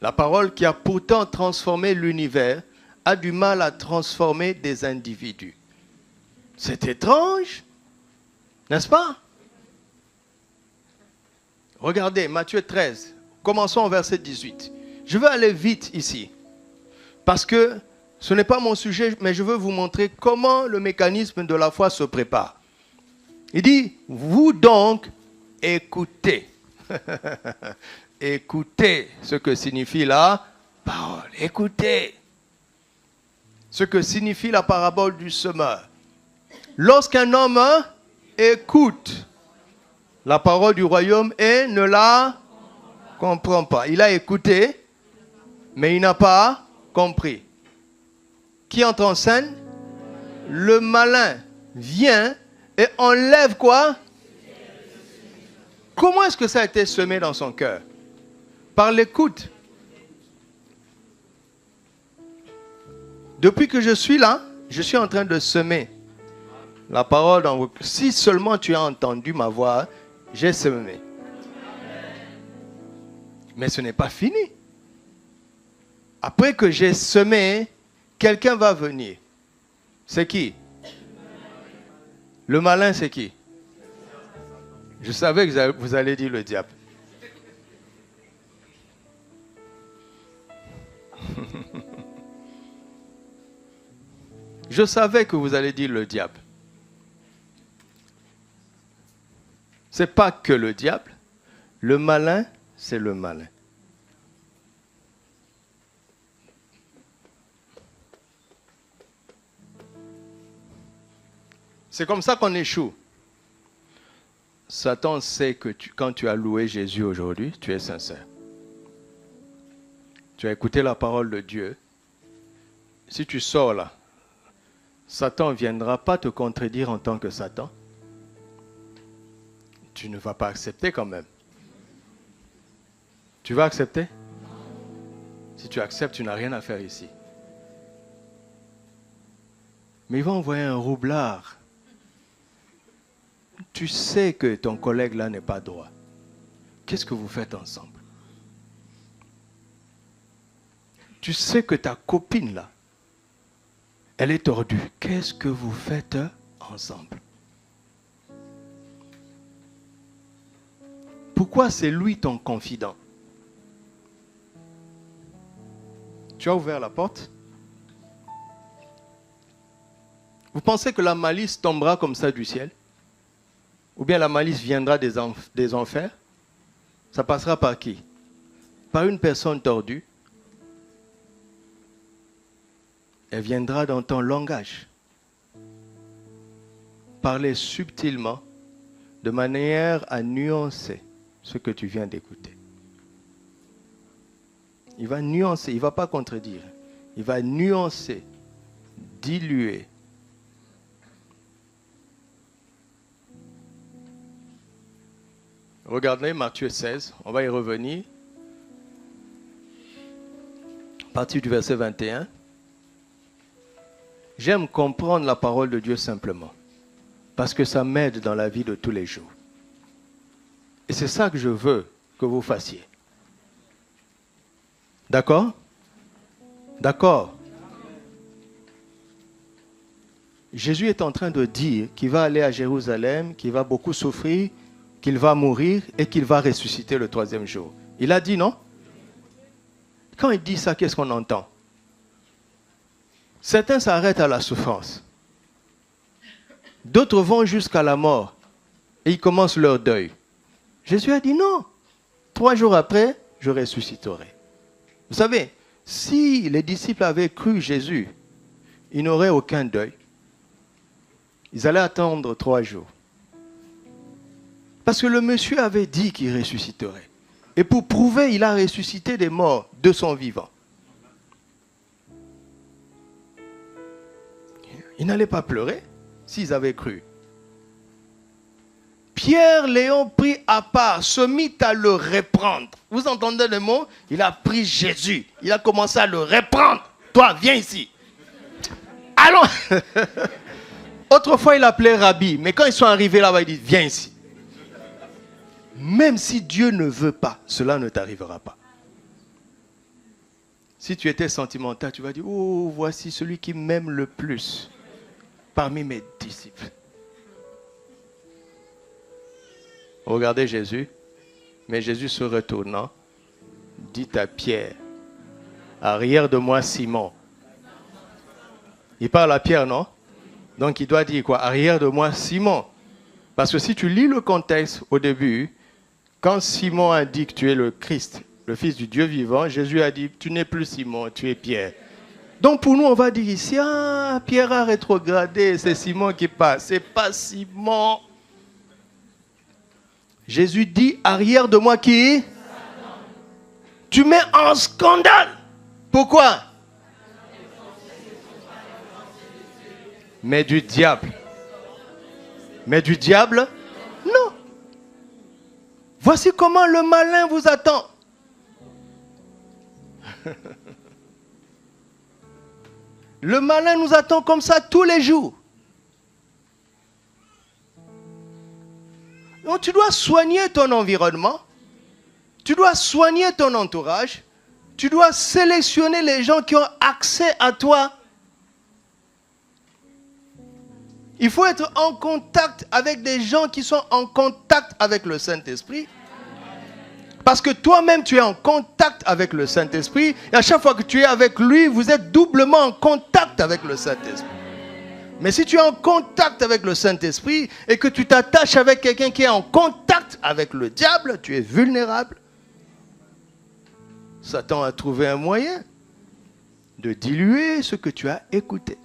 La parole qui a pourtant transformé l'univers a du mal à transformer des individus. C'est étrange, n'est-ce pas? Regardez, Matthieu 13, commençons au verset 18. Je veux aller vite ici, parce que ce n'est pas mon sujet, mais je veux vous montrer comment le mécanisme de la foi se prépare. Il dit, vous donc, écoutez. Écoutez ce que signifie la parole. Écoutez ce que signifie la parabole du semeur. Lorsqu'un homme écoute la parole du royaume et ne la comprend pas. Il a écouté, mais il n'a pas compris. Qui entre en scène? Le malin vient et enlève quoi? Comment est-ce que ça a été semé dans son cœur? Par l'écoute. Depuis que je suis là, je suis en train de semer la parole dans vos... Si seulement tu as entendu ma voix, j'ai semé. Mais ce n'est pas fini. Après que j'ai semé, quelqu'un va venir. C'est qui? Le malin, c'est qui? Je savais que vous allez dire le diable. Je savais que vous allez dire le diable. Ce n'est pas que le diable. Le malin, c'est le malin. C'est comme ça qu'on échoue. Satan sait que quand tu as loué Jésus aujourd'hui, tu es sincère. Tu as écouté la parole de Dieu. Si tu sors là, Satan ne viendra pas te contredire en tant que Satan. Tu ne vas pas accepter quand même. Tu vas accepter? Si tu acceptes, tu n'as rien à faire ici. Mais il va envoyer un roublard. Tu sais que ton collègue là n'est pas droit. Qu'est-ce que vous faites ensemble? Tu sais que ta copine là, elle est tordue. Qu'est-ce que vous faites ensemble? Pourquoi c'est lui ton confident? Tu as ouvert la porte? Vous pensez que la malice tombera comme ça du ciel? Ou bien la malice viendra des enfers? Ça passera par qui? Par une personne tordue. Elle viendra dans ton langage. Parler subtilement, de manière à nuancer ce que tu viens d'écouter. Il va nuancer, il ne va pas contredire. Il va nuancer, diluer. Regardez Matthieu 16, on va y revenir. À partir du verset 21. J'aime comprendre la parole de Dieu simplement, parce que ça m'aide dans la vie de tous les jours. Et c'est ça que je veux que vous fassiez. D'accord? D'accord? Jésus est en train de dire qu'il va aller à Jérusalem, qu'il va beaucoup souffrir, qu'il va mourir et qu'il va ressusciter le troisième jour. Il a dit non? Quand il dit ça, qu'est-ce qu'on entend? Certains s'arrêtent à la souffrance. D'autres vont jusqu'à la mort et ils commencent leur deuil. Jésus a dit non. 3 jours après, je ressusciterai. Vous savez, si les disciples avaient cru Jésus, ils n'auraient aucun deuil. Ils allaient attendre 3 jours. Parce que le monsieur avait dit qu'il ressusciterait. Et pour prouver, il a ressuscité des morts de son vivant. Ils n'allaient pas pleurer s'ils avaient cru. Pierre Léon prit à part, se mit à le reprendre. Vous entendez le mot? Il a pris Jésus. Il a commencé à le reprendre. Toi, viens ici. Allons. Autrefois, il appelait Rabbi. Mais quand ils sont arrivés là-bas, il dit, viens ici. Même si Dieu ne veut pas, cela ne t'arrivera pas. Si tu étais sentimental, tu vas dire, oh, voici celui qui m'aime le plus parmi mes disciples. Regardez Jésus, mais Jésus se retournant, dit à Pierre, arrière de moi Simon. Il parle à Pierre, non? Donc il doit dire quoi? Arrière de moi Simon. Parce que si tu lis le contexte au début, quand Simon a dit que tu es le Christ, le Fils du Dieu vivant, Jésus a dit, tu n'es plus Simon, tu es Pierre. Donc pour nous, on va dire ici, ah, Pierre a rétrogradé, c'est Simon qui passe. C'est pas Simon. Jésus dit, arrière de moi qui? Tu mets en scandale. Pourquoi? Mais du diable. Mais du diable? Non. Voici comment le malin vous attend. Le malin nous attend comme ça tous les jours. Donc tu dois soigner ton environnement. Tu dois soigner ton entourage. Tu dois sélectionner les gens qui ont accès à toi. Il faut être en contact avec des gens qui sont en contact avec le Saint-Esprit. Parce que toi-même, tu es en contact avec le Saint-Esprit. Et à chaque fois que tu es avec lui, vous êtes doublement en contact avec le Saint-Esprit. Mais si tu es en contact avec le Saint-Esprit et que tu t'attaches avec quelqu'un qui est en contact avec le diable, tu es vulnérable. Satan a trouvé un moyen de diluer ce que tu as écouté.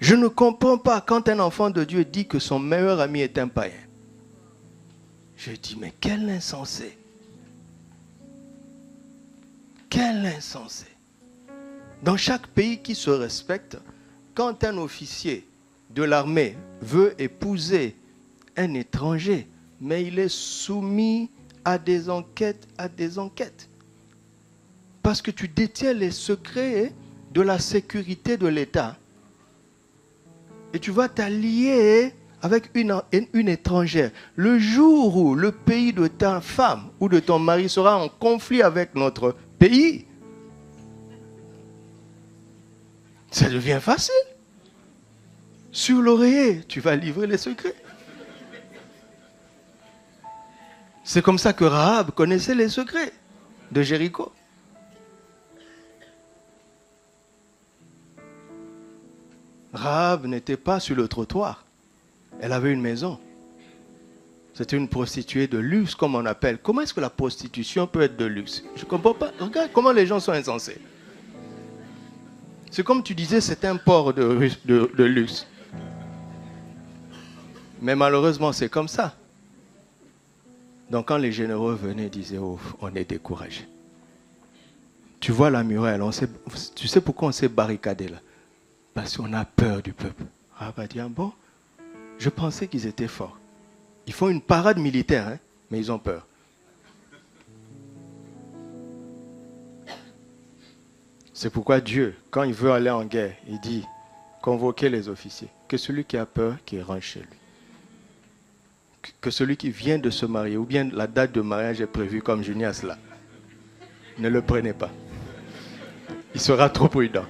Je ne comprends pas quand un enfant de Dieu dit que son meilleur ami est un païen. Je dis, mais quel insensé. Quel insensé. Dans chaque pays qui se respecte, quand un officier de l'armée veut épouser un étranger, mais il est soumis à des enquêtes, Parce que tu détiens les secrets de la sécurité de l'État. Et tu vas t'allier avec une étrangère. Le jour où le pays de ta femme ou de ton mari sera en conflit avec notre pays, ça devient facile. Sur l'oreiller, tu vas livrer les secrets. C'est comme ça que Rahab connaissait les secrets de Jéricho. Rahab n'était pas sur le trottoir. Elle avait une maison. C'était une prostituée de luxe, comme on appelle. Comment est-ce que la prostitution peut être de luxe? Je ne comprends pas. Regarde comment les gens sont insensés. C'est comme tu disais, c'est un port de luxe. Mais malheureusement, c'est comme ça. Donc quand les généraux venaient, ils disaient, oh, on est découragés. Tu vois la muraille, tu sais pourquoi on s'est barricadé là? Parce qu'on a peur du peuple. Ah bah dire, bon, je pensais qu'ils étaient forts. Ils font une parade militaire, hein, mais ils ont peur. C'est pourquoi Dieu, quand il veut aller en guerre, il dit, convoquez les officiers. Que celui qui a peur, qu'il rentre chez lui. Que celui qui vient de se marier, ou bien la date de mariage est prévue comme Junias là, ne le prenez pas. Il sera trop prudent.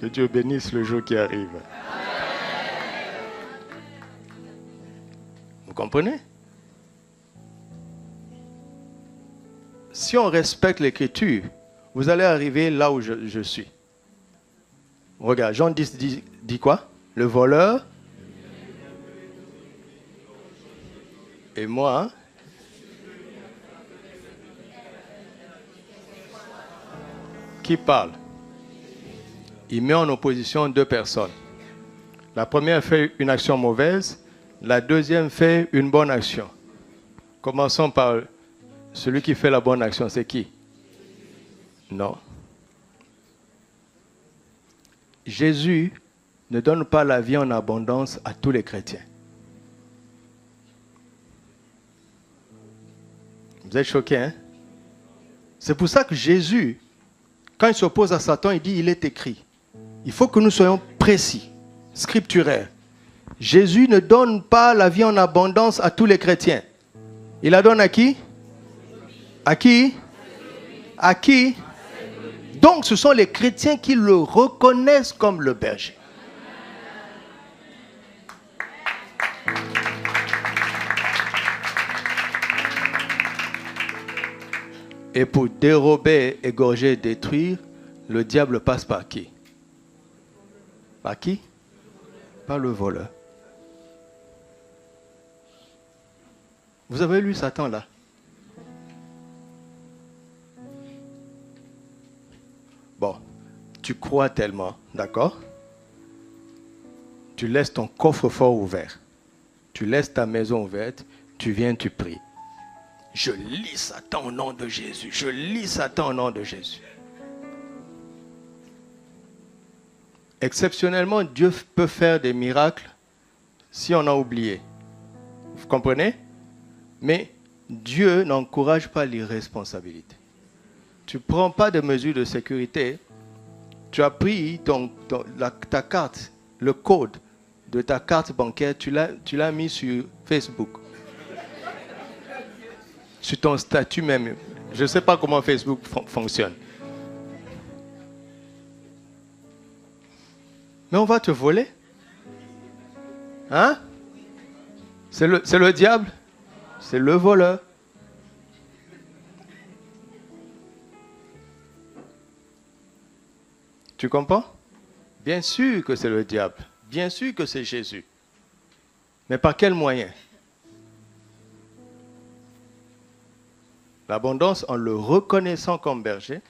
Que Dieu bénisse le jour qui arrive. Vous comprenez? Si on respecte l'Écriture, vous allez arriver là où je suis. Regarde, Jean 10 dit quoi? Le voleur. Et moi, qui parle? Il met en opposition deux personnes. La première fait une action mauvaise, la deuxième fait une bonne action. Commençons par celui qui fait la bonne action, c'est qui? Non. Jésus ne donne pas la vie en abondance à tous les chrétiens. Vous êtes choqués, hein? C'est pour ça que Jésus, quand il s'oppose à Satan, il dit, il est écrit. Il faut que nous soyons précis, scripturaires. Jésus ne donne pas la vie en abondance à tous les chrétiens. Il la donne à qui? À qui? À qui? Donc ce sont les chrétiens qui le reconnaissent comme le berger. Et pour dérober, égorger, détruire, le diable passe par qui? Par qui? Par le voleur. Vous avez lu Satan là? Bon, tu crois tellement, d'accord? Tu laisses ton coffre-fort ouvert. Tu laisses ta maison ouverte, tu viens, tu pries. Je lis Satan au nom de Jésus. Je lis Satan au nom de Jésus. Exceptionnellement, Dieu peut faire des miracles si on a oublié. Vous comprenez? Mais Dieu n'encourage pas l'irresponsabilité. Tu ne prends pas de mesures de sécurité. Tu as pris ta carte, le code de ta carte bancaire, tu l'as mis sur Facebook. Sur ton statut même. Je ne sais pas comment Facebook fonctionne. Mais on va te voler. Hein? C'est le diable. C'est le voleur. Tu comprends? Bien sûr que c'est le diable. Bien sûr que c'est Jésus. Mais par quel moyen? L'abondance en le reconnaissant comme berger.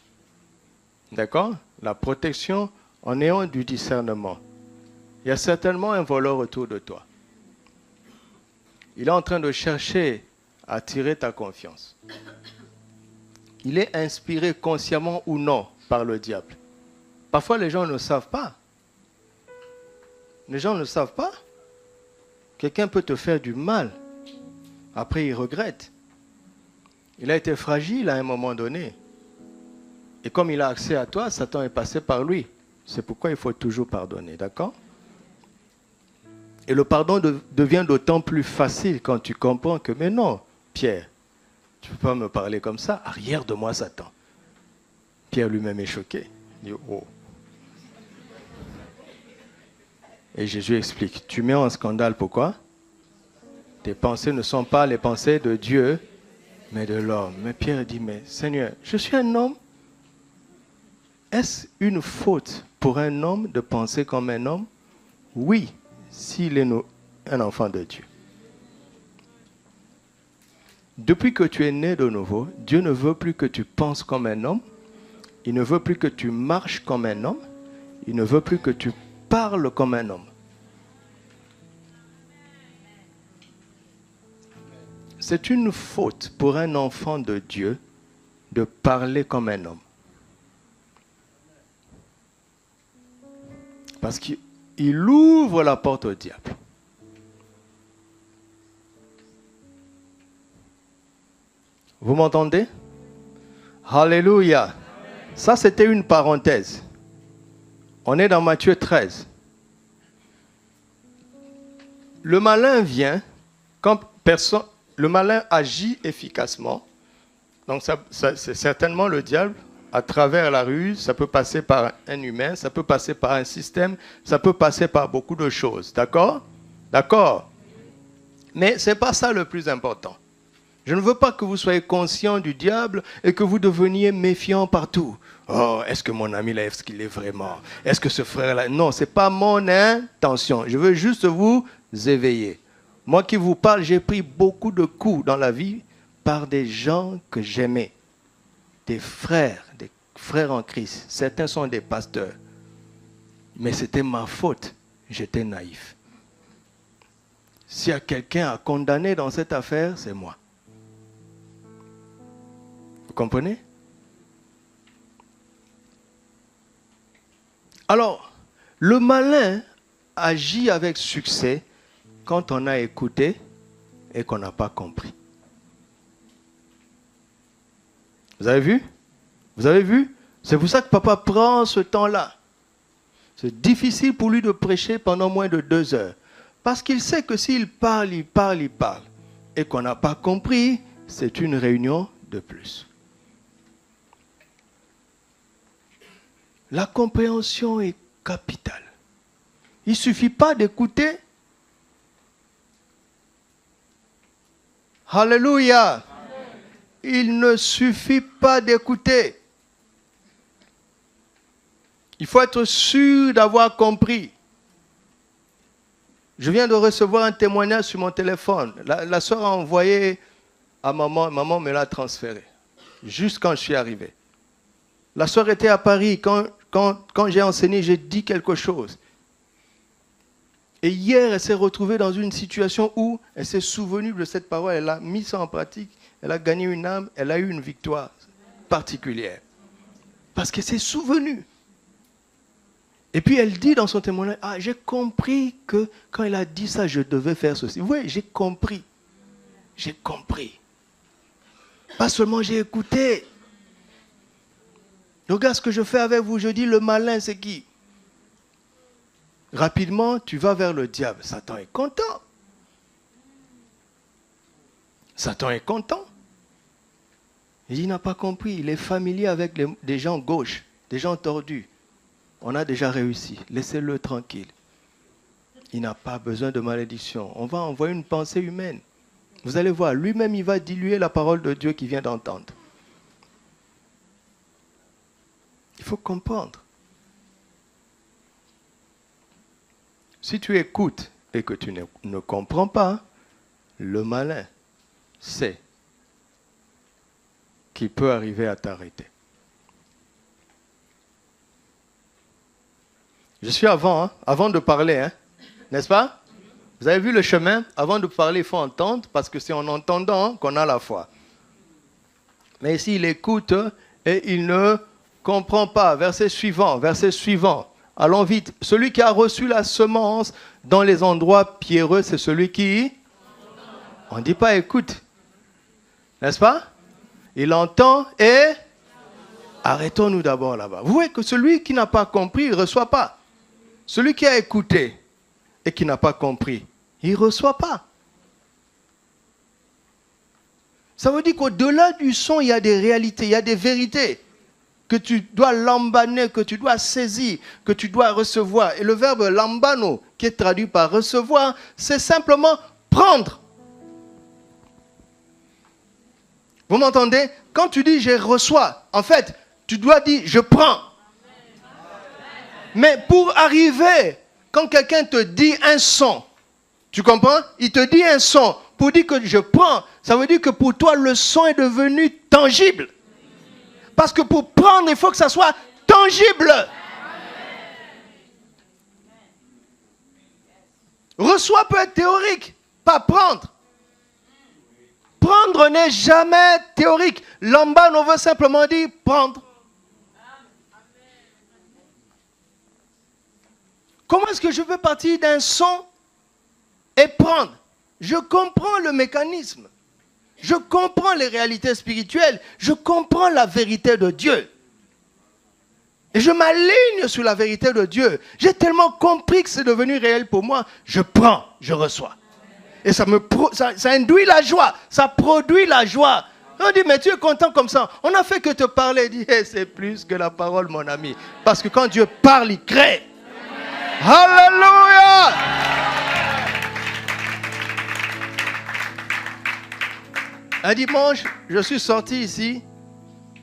D'accord? La protection en ayant du discernement. Il y a certainement un voleur autour de toi. Il est en train de chercher à attirer ta confiance. Il est inspiré consciemment ou non par le diable. Parfois, les gens ne savent pas. Les gens ne savent pas. Quelqu'un peut te faire du mal. Après, il regrette. Il a été fragile à un moment donné. Et comme il a accès à toi, Satan est passé par lui. C'est pourquoi il faut toujours pardonner, d'accord? Et le pardon devient d'autant plus facile quand tu comprends que, mais non, Pierre, tu ne peux pas me parler comme ça. Arrière de moi, Satan. Pierre lui-même est choqué. Il dit, oh. Et Jésus explique, tu mets en scandale, pourquoi? Tes pensées ne sont pas les pensées de Dieu, mais de l'homme. Mais Pierre dit, mais Seigneur, je suis un homme. Est-ce une faute pour un homme de penser comme un homme? Oui, s'il est un enfant de Dieu. Depuis que tu es né de nouveau, Dieu ne veut plus que tu penses comme un homme. Il ne veut plus que tu marches comme un homme. Il ne veut plus que tu parles comme un homme. C'est une faute pour un enfant de Dieu de parler comme un homme. Parce qu'il ouvre la porte au diable. Vous m'entendez? Alléluia. Ça, c'était une parenthèse. On est dans Matthieu 13. Le malin vient quand le malin agit efficacement. Donc, c'est certainement le diable. À travers la ruse, ça peut passer par un humain, ça peut passer par un système, ça peut passer par beaucoup de choses. D'accord? D'accord? Mais ce n'est pas ça le plus important. Je ne veux pas que vous soyez conscient du diable et que vous deveniez méfiant partout. Oh, est-ce que mon ami là, est-ce qu'il est vraiment? Est-ce que ce frère-là? Non, ce n'est pas mon intention. Je veux juste vous éveiller. Moi qui vous parle, j'ai pris beaucoup de coups dans la vie par des gens que j'aimais. Des frères en Christ. Certains sont des pasteurs. Mais c'était ma faute. J'étais naïf. S'il y a quelqu'un à condamner dans cette affaire, c'est moi. Vous comprenez? Alors, le malin agit avec succès quand on a écouté et qu'on n'a pas compris. Vous avez vu? Vous avez vu? C'est pour ça que papa prend ce temps-là. C'est difficile pour lui de prêcher pendant moins de 2 heures. Parce qu'il sait que s'il parle, et qu'on n'a pas compris, c'est une réunion de plus. La compréhension est capitale. Il ne suffit pas d'écouter. Alléluia. Il ne suffit pas d'écouter. Il faut être sûr d'avoir compris. Je viens de recevoir un témoignage sur mon téléphone. La soeur a envoyé à maman. Maman me l'a transféré. Juste quand je suis arrivé. La soeur était à Paris. Quand j'ai enseigné, j'ai dit quelque chose. Et hier, elle s'est retrouvée dans une situation où elle s'est souvenue de cette parole. Elle a mis ça en pratique. Elle a gagné une âme. Elle a eu une victoire particulière. Parce qu'elle s'est souvenue. Et puis elle dit dans son témoignage, ah, j'ai compris que quand elle a dit ça, je devais faire ceci. Oui, j'ai compris. J'ai compris. Pas seulement j'ai écouté. Regarde ce que je fais avec vous. Je dis, le malin, c'est qui? Rapidement, tu vas vers le diable. Satan est content. Satan est content. Il n'a pas compris. Il est familier avec des gens gauches, des gens tordus. On a déjà réussi. Laissez-le tranquille. Il n'a pas besoin de malédiction. On va envoyer une pensée humaine. Vous allez voir, lui-même, il va diluer la parole de Dieu qu'il vient d'entendre. Il faut comprendre. Si tu écoutes et que tu ne comprends pas, le malin sait qui peut arriver à t'arrêter. Je suis avant de parler, n'est-ce pas? Vous avez vu le chemin? Avant de parler, il faut entendre, parce que c'est en entendant qu'on a la foi. Mais ici, il écoute et il ne comprend pas. Verset suivant. Allons vite. Celui qui a reçu la semence dans les endroits pierreux, c'est celui qui... On ne dit pas écoute. N'est-ce pas? Il entend et... Arrêtons-nous d'abord là-bas. Vous voyez que celui qui n'a pas compris, il ne reçoit pas. Celui qui a écouté et qui n'a pas compris, il ne reçoit pas. Ça veut dire qu'au-delà du son, il y a des réalités, il y a des vérités que tu dois lambaner, que tu dois saisir, que tu dois recevoir. Et le verbe lambano, qui est traduit par recevoir, c'est simplement prendre. Vous m'entendez? Quand tu dis je reçois, en fait, tu dois dire je prends. Mais pour arriver, quand quelqu'un te dit un son, tu comprends? Il te dit un son. Pour dire que je prends, ça veut dire que pour toi, le son est devenu tangible. Parce que pour prendre, il faut que ça soit tangible. Reçoit peut être théorique, pas prendre. Prendre n'est jamais théorique. Lambano on veut simplement dire prendre. Comment est-ce que je peux partir d'un son et prendre? Je comprends le mécanisme. Je comprends les réalités spirituelles. Je comprends la vérité de Dieu. Et je m'aligne sur la vérité de Dieu. J'ai tellement compris que c'est devenu réel pour moi. Je prends, je reçois. Et ça induit la joie. Ça produit la joie. On dit, mais tu es content comme ça. On n'a fait que te parler. Il dit, hey, c'est plus que la parole, mon ami. Parce que quand Dieu parle, il crée. Alléluia! Un dimanche, je suis sorti ici.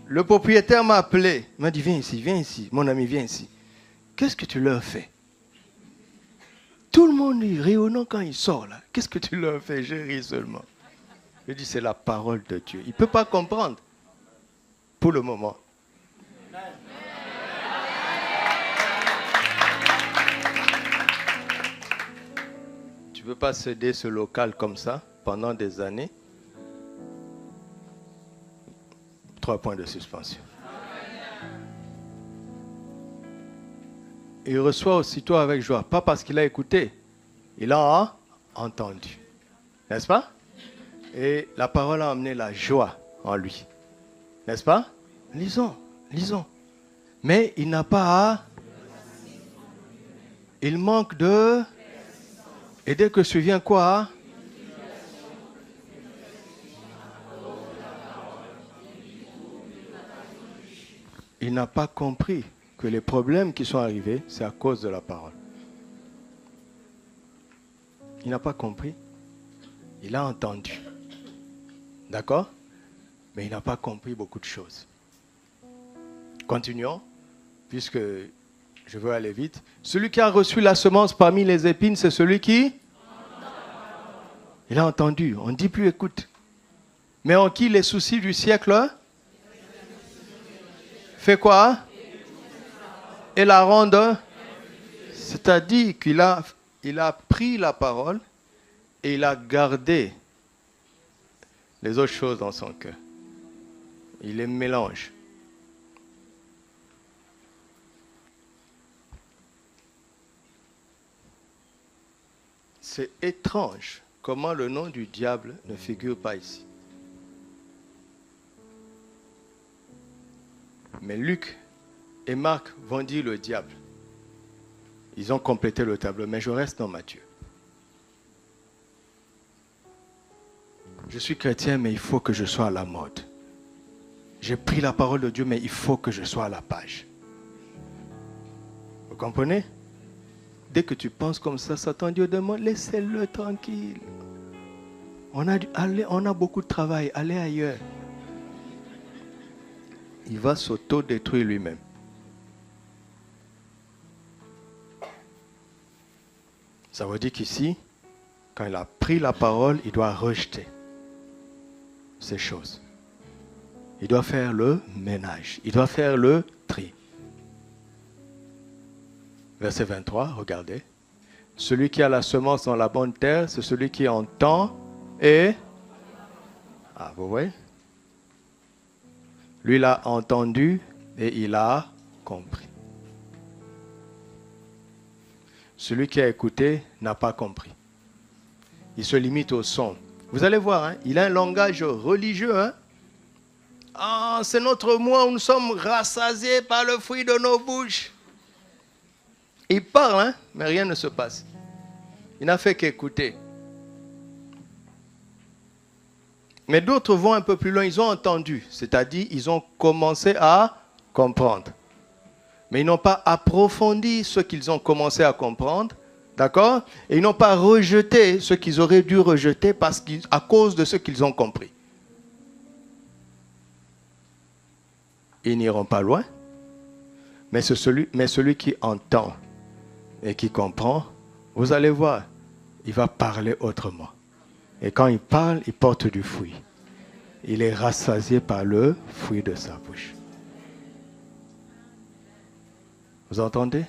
Le propriétaire m'a appelé. Il m'a dit, viens ici. Mon ami, viens ici. Qu'est-ce que tu leur fais? Tout le monde est rayonnant quand il sort là. Qu'est-ce que tu leur fais? Je ris seulement. Je dis, c'est la parole de Dieu. Il ne peut pas comprendre. Pour le moment. Tu ne peux pas céder ce local comme ça pendant des années. 3 points de suspension. Il reçoit aussitôt avec joie. Pas parce qu'il a écouté. Il a entendu. N'est-ce pas? Et la parole a amené la joie en lui. N'est-ce pas? Lisons. Mais il n'a pas à... Il manque de... Et dès que survient quoi? Il n'a pas compris que les problèmes qui sont arrivés, c'est à cause de la parole. Il n'a pas compris. Il a entendu. D'accord? Mais il n'a pas compris beaucoup de choses. Continuons, puisque je veux aller vite. Celui qui a reçu la semence parmi les épines, c'est celui qui... Il a entendu. On ne dit plus écoute. Mais en qui les soucis du siècle fait quoi? Et la rende. C'est-à-dire qu'il a pris la parole et il a gardé les autres choses dans son cœur. Il les mélange. C'est étrange comment le nom du diable ne figure pas ici. Mais Luc et Marc vont dire le diable. Ils ont complété le tableau, mais je reste dans Matthieu. Je suis chrétien, mais il faut que je sois à la mode. J'ai pris la parole de Dieu, mais il faut que je sois à la page. Vous comprenez? Dès que tu penses comme ça, Satan Dieu demande, laissez-le tranquille. On a beaucoup de travail, allez ailleurs. Il va s'auto-détruire lui-même. Ça veut dire qu'ici, quand il a pris la parole, il doit rejeter ces choses. Il doit faire le ménage. Il doit faire le tri. Verset 23, regardez. Celui qui a la semence dans la bonne terre, c'est celui qui entend et... Ah, vous voyez? Lui, il a entendu et il a compris. Celui qui a écouté n'a pas compris. Il se limite au son. Vous allez voir, hein, il a un langage religieux. Hein? Ah, c'est notre moi où nous sommes rassasiés par le fruit de nos bouches. Il parle, hein, mais rien ne se passe. Il n'a fait qu'écouter. Mais d'autres vont un peu plus loin, ils ont entendu, c'est-à-dire ils ont commencé à comprendre. Mais ils n'ont pas approfondi ce qu'ils ont commencé à comprendre, d'accord? Et ils n'ont pas rejeté ce qu'ils auraient dû rejeter à cause de ce qu'ils ont compris. Ils n'iront pas loin, mais celui qui entend et qui comprend, vous allez voir, il va parler autrement. Et quand il parle, il porte du fruit. Il est rassasié par le fruit de sa bouche. Vous entendez?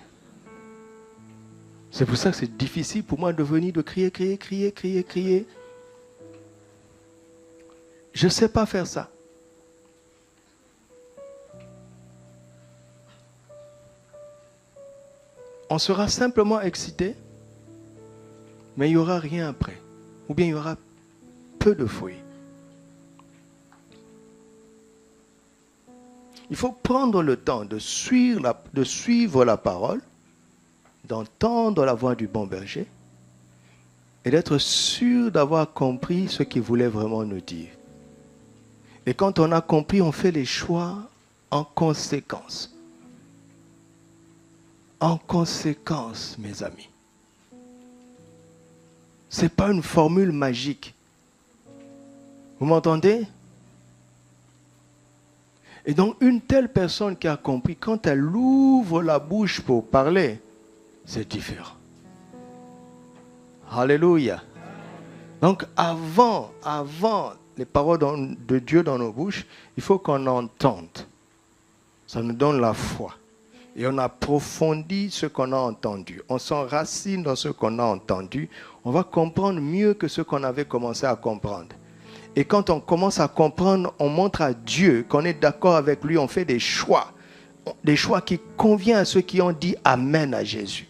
C'est pour ça que c'est difficile pour moi de venir de crier. Je ne sais pas faire ça. On sera simplement excité, mais il n'y aura rien après. Ou bien il y aura peu de fruits. Il faut prendre le temps de suivre la parole, d'entendre la voix du bon berger et d'être sûr d'avoir compris ce qu'il voulait vraiment nous dire. Et quand on a compris, on fait les choix en conséquence. En conséquence, mes amis. Ce n'est pas une formule magique. Vous m'entendez? Et donc, une telle personne qui a compris, quand elle ouvre la bouche pour parler, c'est différent. Alléluia. Donc, avant les paroles de Dieu dans nos bouches, il faut qu'on entende. Ça nous donne la foi. Et on approfondit ce qu'on a entendu. On s'enracine dans ce qu'on a entendu. On va comprendre mieux que ce qu'on avait commencé à comprendre. Et quand on commence à comprendre, on montre à Dieu qu'on est d'accord avec lui. On fait des choix qui conviennent à ceux qui ont dit Amen à Jésus.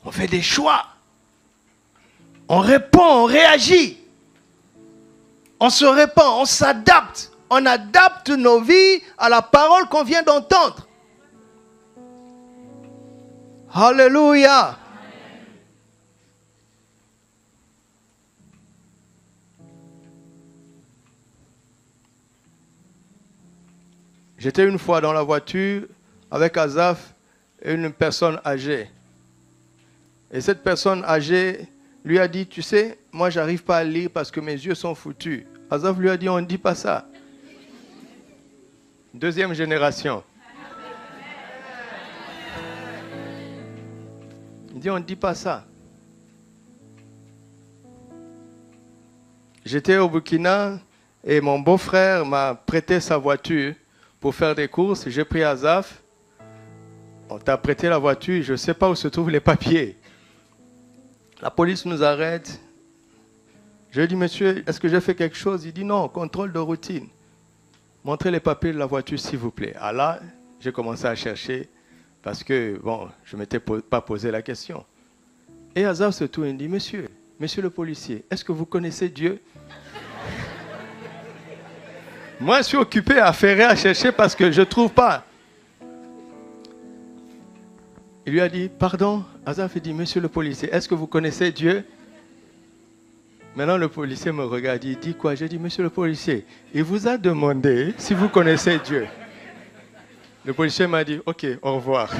On fait des choix. On répond, on réagit. On se répand, on s'adapte. On adapte nos vies à la parole qu'on vient d'entendre. Alléluia. J'étais une fois dans la voiture avec Azaf et une personne âgée. Et cette personne âgée lui a dit, tu sais, moi j'arrive pas à lire parce que mes yeux sont foutus. Azaf lui a dit, on ne dit pas ça. Deuxième génération. Il dit, on ne dit pas ça. J'étais au Burkina et mon beau-frère m'a prêté sa voiture pour faire des courses. J'ai pris Azaf. On t'a prêté la voiture, je ne sais pas où se trouvent les papiers. La police nous arrête. Je lui dis, monsieur, est-ce que j'ai fait quelque chose? Il dit, non, contrôle de routine. Montrez les papiers de la voiture, s'il vous plaît. Alors là, j'ai commencé à chercher parce que, bon, je ne m'étais pas posé la question. Et Azaf se tourne et dit, monsieur le policier, est-ce que vous connaissez Dieu? Moi, je suis occupé à faire à chercher parce que je ne trouve pas. Il lui a dit, pardon, Azaf dit, monsieur le policier, est-ce que vous connaissez Dieu? Maintenant, le policier me regarde, il dit quoi? J'ai dit, monsieur le policier, il vous a demandé si vous connaissez Dieu. Le policier m'a dit, ok, au revoir.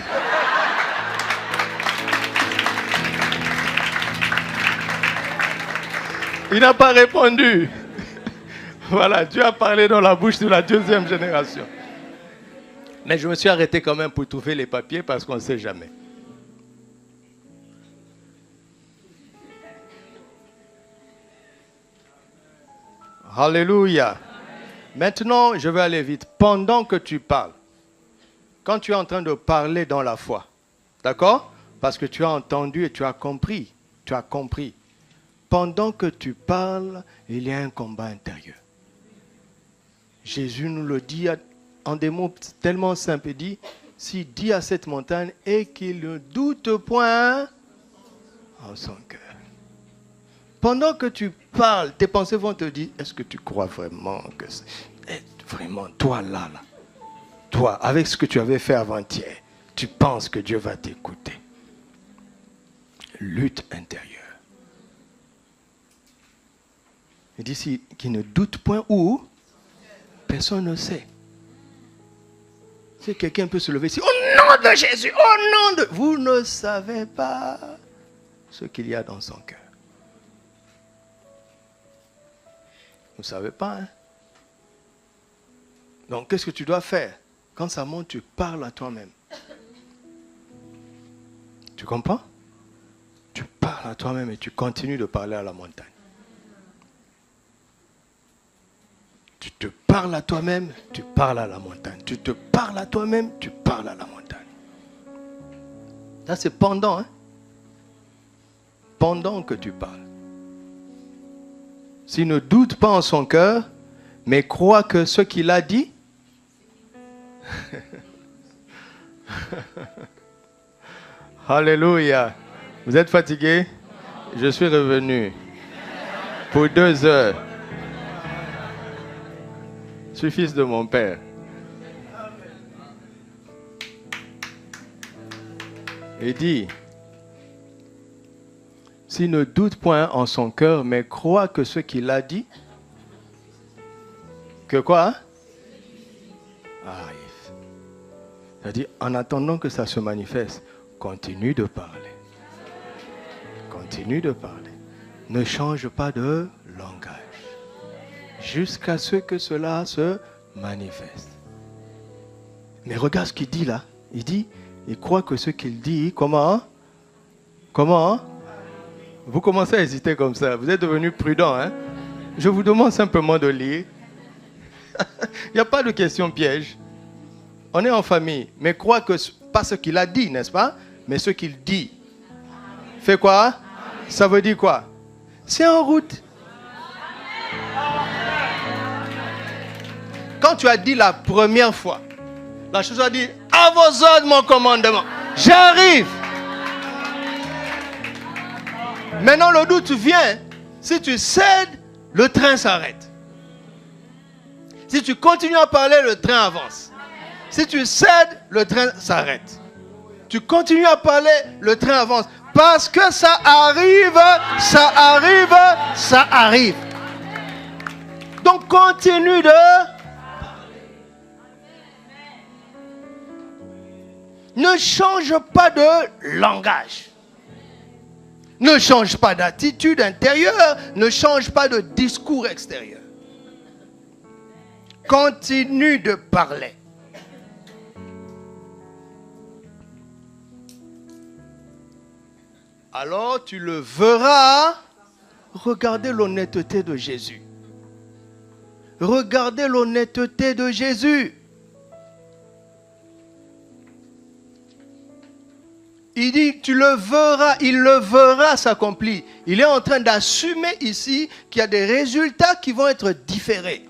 Il n'a pas répondu. Voilà, Dieu a parlé dans la bouche de la deuxième génération. Mais je me suis arrêté quand même pour trouver les papiers parce qu'on ne sait jamais. Alléluia. Maintenant, je vais aller vite. Pendant que tu parles, quand tu es en train de parler dans la foi, d'accord? Parce que tu as entendu et tu as compris. Tu as compris. Pendant que tu parles, il y a un combat intérieur. Jésus nous le dit en des mots tellement simples. Il dit, s'il dit à cette montagne et qu'il ne doute point en son cœur. Pendant que tu parles, tes pensées vont te dire, est-ce que tu crois vraiment que c'est vraiment toi là, toi, avec ce que tu avais fait avant-hier, tu penses que Dieu va t'écouter. Lutte intérieure. Il dit qu'il ne doute point où personne ne sait. Si quelqu'un peut se lever ici, au nom de Jésus, au nom de... Vous ne savez pas ce qu'il y a dans son cœur. Vous ne savez pas, hein? Donc, qu'est-ce que tu dois faire? Quand ça monte, tu parles à toi-même. Tu comprends? Tu parles à toi-même et tu continues de parler à la montagne. Tu te parles à toi-même, tu parles à la montagne. Tu te parles à toi-même, tu parles à la montagne. Ça, c'est pendant, hein? Pendant que tu parles. S'il ne doute pas en son cœur, mais croit que ce qu'il a dit, Alléluia. Vous êtes fatigué? Je suis revenu pour 2 heures. Je suis fils de mon père. Il dit, s'il ne doute point en son cœur, mais croit que ce qu'il a dit, que quoi? C'est-à-dire, en attendant que ça se manifeste, continue de parler. Continue de parler. Ne change pas de langage. Jusqu'à ce que cela se manifeste. Mais regarde ce qu'il dit là. Il dit, il croit que ce qu'il dit, comment? Comment? Vous commencez à hésiter comme ça. Vous êtes devenu prudent, hein? Je vous demande simplement de lire. Il n'y a pas de question piège. On est en famille. Mais crois que, pas ce qu'il a dit, n'est-ce pas? Mais ce qu'il dit. Fait quoi? Ça veut dire quoi? C'est en route. Quand tu as dit la première fois, la chose a dit, à vos ordres, mon commandement. J'arrive. Maintenant, le doute vient. Si tu cèdes, le train s'arrête. Si tu continues à parler, le train avance. Si tu cèdes, le train s'arrête. Tu continues à parler, le train avance. Parce que ça arrive, ça arrive, ça arrive. Donc continue de... Ne change pas de langage. Ne change pas d'attitude intérieure. Ne change pas de discours extérieur. Continue de parler. Alors tu le verras. Regardez l'honnêteté de Jésus. Regardez l'honnêteté de Jésus. Il dit, tu le verras, il le verra s'accomplir. Il est en train d'assumer ici qu'il y a des résultats qui vont être différés.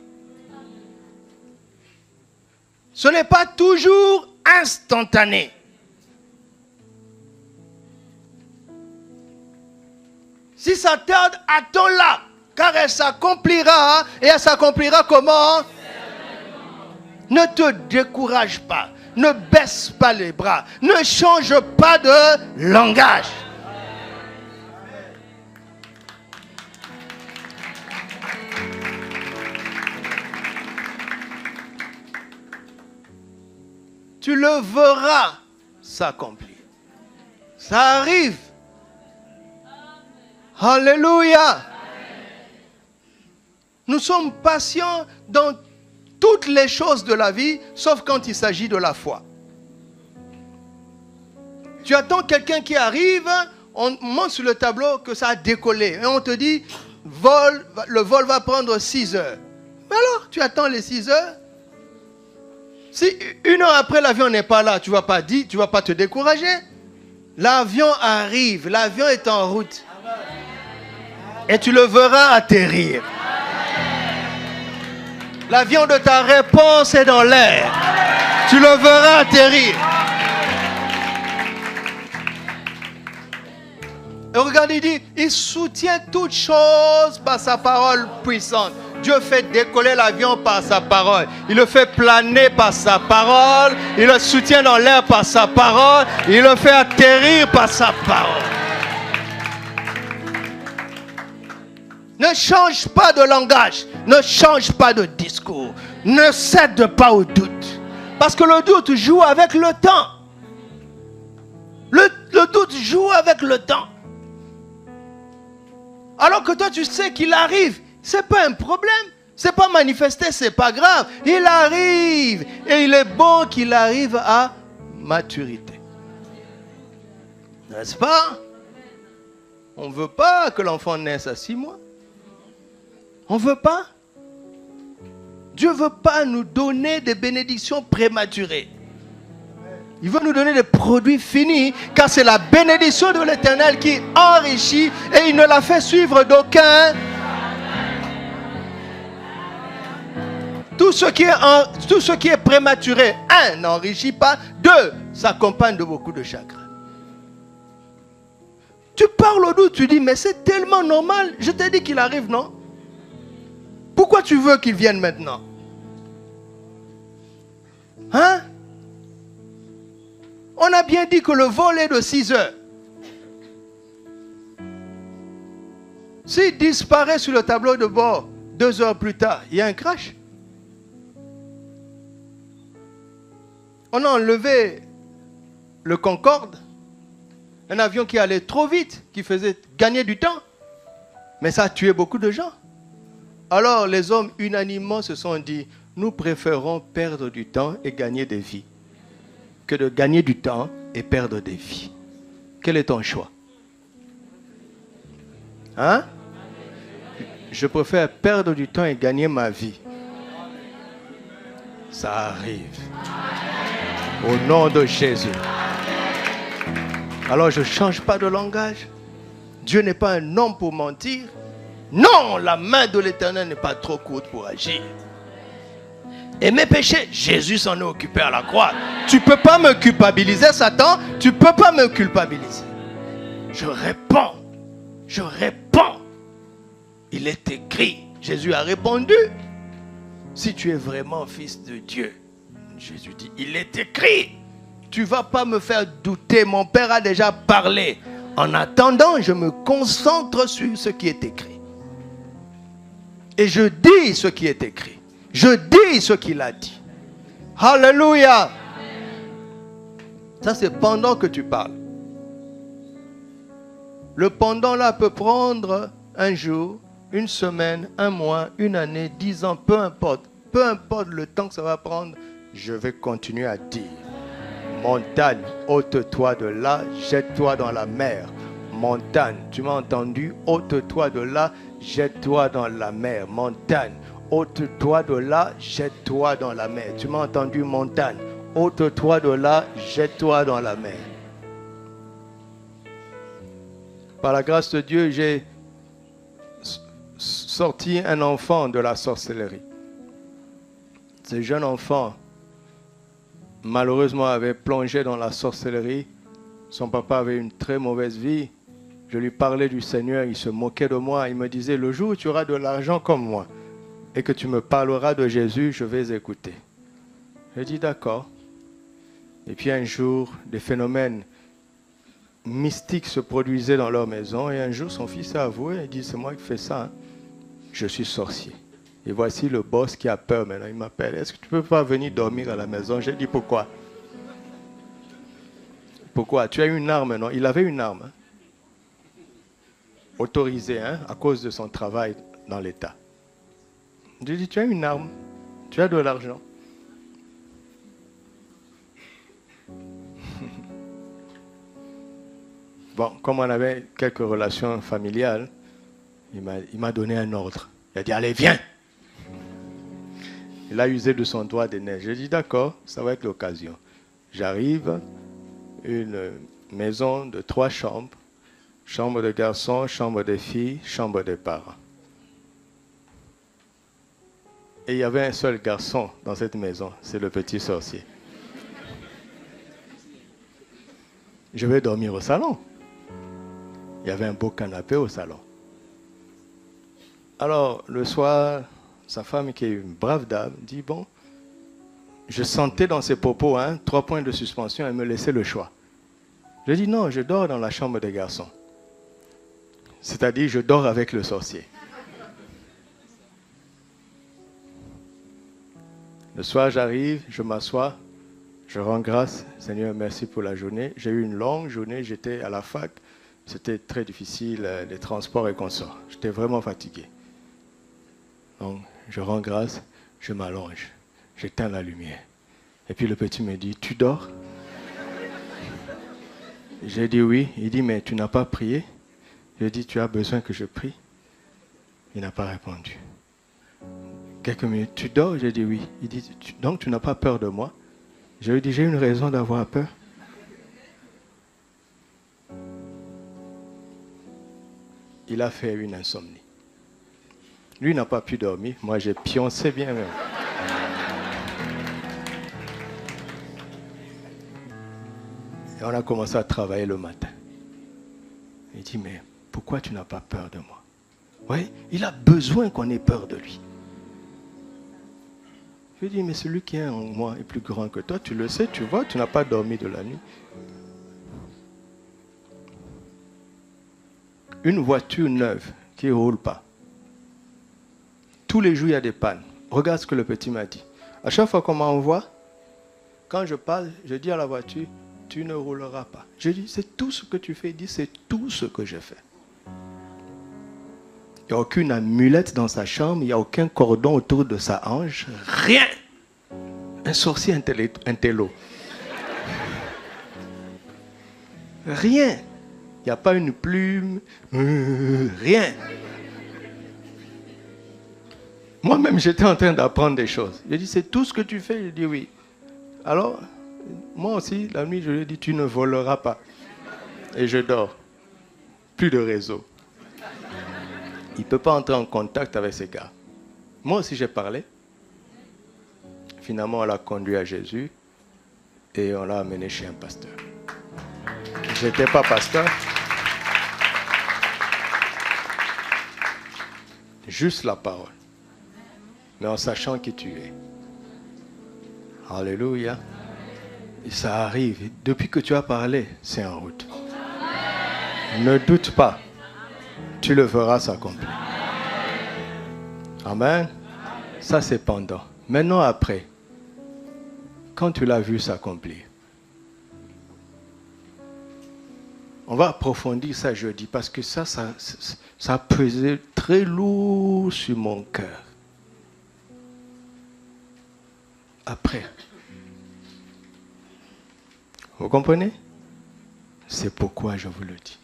Ce n'est pas toujours instantané. Si ça tarde, attends-la, car elle s'accomplira, et elle s'accomplira comment? Ne te décourage pas. Ne baisse pas les bras. Ne change pas de langage. Tu le verras s'accomplir. Ça arrive. Alléluia. Nous sommes patients dans toutes les choses de la vie, sauf quand il s'agit de la foi. Tu attends quelqu'un qui arrive, on montre sur le tableau que ça a décollé. Et on te dit, le vol va prendre 6 heures. Mais alors, tu attends les 6 heures. Si 1 heure après l'avion n'est pas là, tu ne vas pas te décourager. L'avion arrive, l'avion est en route. Et tu le verras atterrir. L'avion de ta réponse est dans l'air. Tu le verras atterrir. Et regarde, il dit, il soutient toutes choses par sa parole puissante. Dieu fait décoller l'avion par sa parole. Il le fait planer par sa parole. Il le soutient dans l'air par sa parole. Il le fait atterrir par sa parole. Ne change pas de langage. Ne change pas de discours. Ne cède pas au doute. Parce que le doute joue avec le temps. Le doute joue avec le temps. Alors que toi, tu sais qu'il arrive. Ce n'est pas un problème. Ce n'est pas manifesté, ce n'est pas grave. Il arrive. Et il est bon qu'il arrive à maturité. N'est-ce pas? On ne veut pas que l'enfant naisse à 6 mois. On ne veut pas. Dieu ne veut pas nous donner des bénédictions prématurées. Il veut nous donner des produits finis, car c'est la bénédiction de l'Éternel qui enrichit et il ne la fait suivre d'aucun. Tout ce qui est prématuré, 1, n'enrichit pas, 2, s'accompagne de beaucoup de chagrin. Tu parles au doute, tu dis, mais c'est tellement normal. Je t'ai dit qu'il arrive, non? Pourquoi tu veux qu'il vienne maintenant? Hein? On a bien dit que le vol est de 6 heures. S'il disparaît sur le tableau de bord 2 heures plus tard, il y a un crash. On a enlevé le Concorde, un avion qui allait trop vite, qui faisait gagner du temps. Mais ça a tué beaucoup de gens. Alors les hommes unanimement se sont dit, nous préférons perdre du temps et gagner des vies que de gagner du temps et perdre des vies. Quel est ton choix? Hein? Je préfère perdre du temps et gagner ma vie. Ça arrive. Au nom de Jésus. Alors je ne change pas de langage. Dieu n'est pas un homme pour mentir. Non, la main de l'Éternel n'est pas trop courte pour agir. Et mes péchés, Jésus s'en est occupé à la croix. Tu ne peux pas me culpabiliser, Satan. Tu ne peux pas me culpabiliser. Je réponds. Je réponds. Il est écrit. Jésus a répondu. Si tu es vraiment fils de Dieu, Jésus dit, il est écrit. Tu ne vas pas me faire douter. Mon Père a déjà parlé. En attendant, je me concentre sur ce qui est écrit. Et je dis ce qui est écrit. Je dis ce qu'il a dit. Alléluia. Ça, c'est pendant que tu parles. Le pendant là peut prendre un jour, une semaine, un mois, une année, 10 ans, peu importe. Peu importe le temps que ça va prendre, je vais continuer à dire. Montagne, ôte-toi de là, jette-toi dans la mer. Montagne, tu m'as entendu? Ôte-toi de là, jette-toi dans la mer. Montagne, ôte-toi de là, jette-toi dans la mer. Tu m'as entendu? Montagne, ôte-toi de là, jette-toi dans la mer. Par la grâce de Dieu, j'ai sorti un enfant de la sorcellerie. Ce jeune enfant, malheureusement, avait plongé dans la sorcellerie. Son papa avait une très mauvaise vie. Je lui parlais du Seigneur, il se moquait de moi. Il me disait, le jour où tu auras de l'argent comme moi et que tu me parleras de Jésus, je vais écouter. J'ai dit, d'accord. Et puis un jour, des phénomènes mystiques se produisaient dans leur maison. Et un jour, son fils a avoué, il dit, c'est moi qui fais ça. Hein. Je suis sorcier. Et voici le boss qui a peur maintenant. Il m'appelle, est-ce que tu ne peux pas venir dormir à la maison? J'ai dit, pourquoi? Pourquoi? Tu as une arme, non? Il avait une arme. Hein? Autorisée, hein, à cause de son travail dans l'État. J'ai dit, tu as une arme. Tu as de l'argent. Bon, comme on avait quelques relations familiales, il m'a donné un ordre. Il a dit, allez, viens. Il a usé de son doigt d'aîné. J'ai dit, d'accord, ça va être l'occasion. J'arrive, une maison de 3 chambres, chambre de garçons, chambre de filles, chambre de parents. Et il y avait un seul garçon dans cette maison, c'est le petit sorcier. Je vais dormir au salon. Il y avait un beau canapé au salon. Alors, le soir, sa femme, qui est une brave dame, dit, bon, je sentais dans ses propos 3 points de suspension, elle me laissait le choix. Je dis, non, je dors dans la chambre des garçons. C'est-à-dire, je dors avec le sorcier. Le soir, j'arrive, je m'assois, je rends grâce. Seigneur, merci pour la journée. J'ai eu une longue journée, j'étais à la fac. C'était très difficile, les transports et consorts. J'étais vraiment fatigué. Donc, je rends grâce, je m'allonge, j'éteins la lumière. Et puis le petit me dit, tu dors? J'ai dit oui. Il dit, mais tu n'as pas prié? J'ai dit, tu as besoin que je prie? Il n'a pas répondu. Quelques minutes, tu dors? J'ai dit oui. Il dit, donc tu n'as pas peur de moi? Je lui ai dit, j'ai une raison d'avoir peur. Il a fait une insomnie. Lui n'a pas pu dormir, moi j'ai pioncé bien même. Et on a commencé à travailler le matin. Il dit, mais pourquoi tu n'as pas peur de moi? Oui, il a besoin qu'on ait peur de lui. Je lui dis, mais celui qui est en moi est plus grand que toi, tu le sais, tu vois, tu n'as pas dormi de la nuit. Une voiture neuve qui ne roule pas. Tous les jours, il y a des pannes. Regarde ce que le petit m'a dit. À chaque fois qu'on m'envoie, quand je parle, je dis à la voiture, tu ne rouleras pas. Je dis, c'est tout ce que tu fais. Il dit, c'est tout ce que je fais. Il n'y a aucune amulette dans sa chambre, il n'y a aucun cordon autour de sa hanche, rien. Un sorcier intello. Rien. Il n'y a pas une plume, rien. Moi-même, j'étais en train d'apprendre des choses. J'ai dit, c'est tout ce que tu fais? J'ai dit oui. Alors, moi aussi, la nuit, je lui ai dit, tu ne voleras pas. Et je dors. Plus de réseau. Il ne peut pas entrer en contact avec ces gars. Moi aussi, j'ai parlé. Finalement, on l'a conduit à Jésus et on l'a amené chez un pasteur. Je n'étais pas pasteur. Juste la parole. Mais en sachant qui tu es. Alléluia. Et ça arrive. Depuis que tu as parlé, c'est en route. Ne doute pas. Tu le verras s'accomplir. Amen. Ça, c'est pendant. Maintenant, après, quand tu l'as vu s'accomplir, on va approfondir ça jeudi parce que ça a pesé très lourd sur mon cœur. Après. Vous comprenez? C'est pourquoi je vous le dis.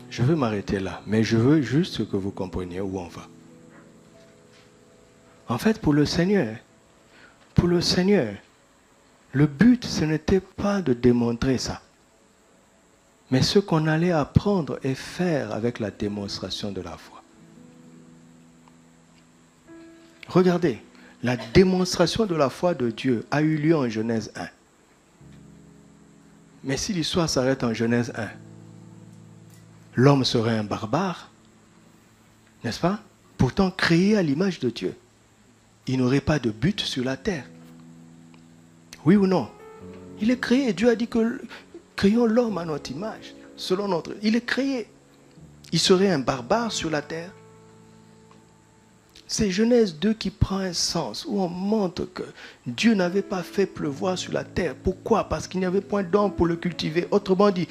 Je veux m'arrêter là, mais je veux juste que vous compreniez où on va. En fait, pour le Seigneur, le but, ce n'était pas de démontrer ça. Mais ce qu'on allait apprendre et faire avec la démonstration de la foi. Regardez, la démonstration de la foi de Dieu a eu lieu en Genèse 1. Mais si l'histoire s'arrête en Genèse 1, l'homme serait un barbare, n'est-ce pas? Pourtant créé à l'image de Dieu. Il n'aurait pas de but sur la terre. Oui ou non? Il est créé. Dieu a dit que créons l'homme à notre image, selon notre... Il est créé. Il serait un barbare sur la terre. C'est Genèse 2 qui prend un sens, où on montre que Dieu n'avait pas fait pleuvoir sur la terre. Pourquoi? Parce qu'il n'y avait point d'homme pour le cultiver. Autrement dit,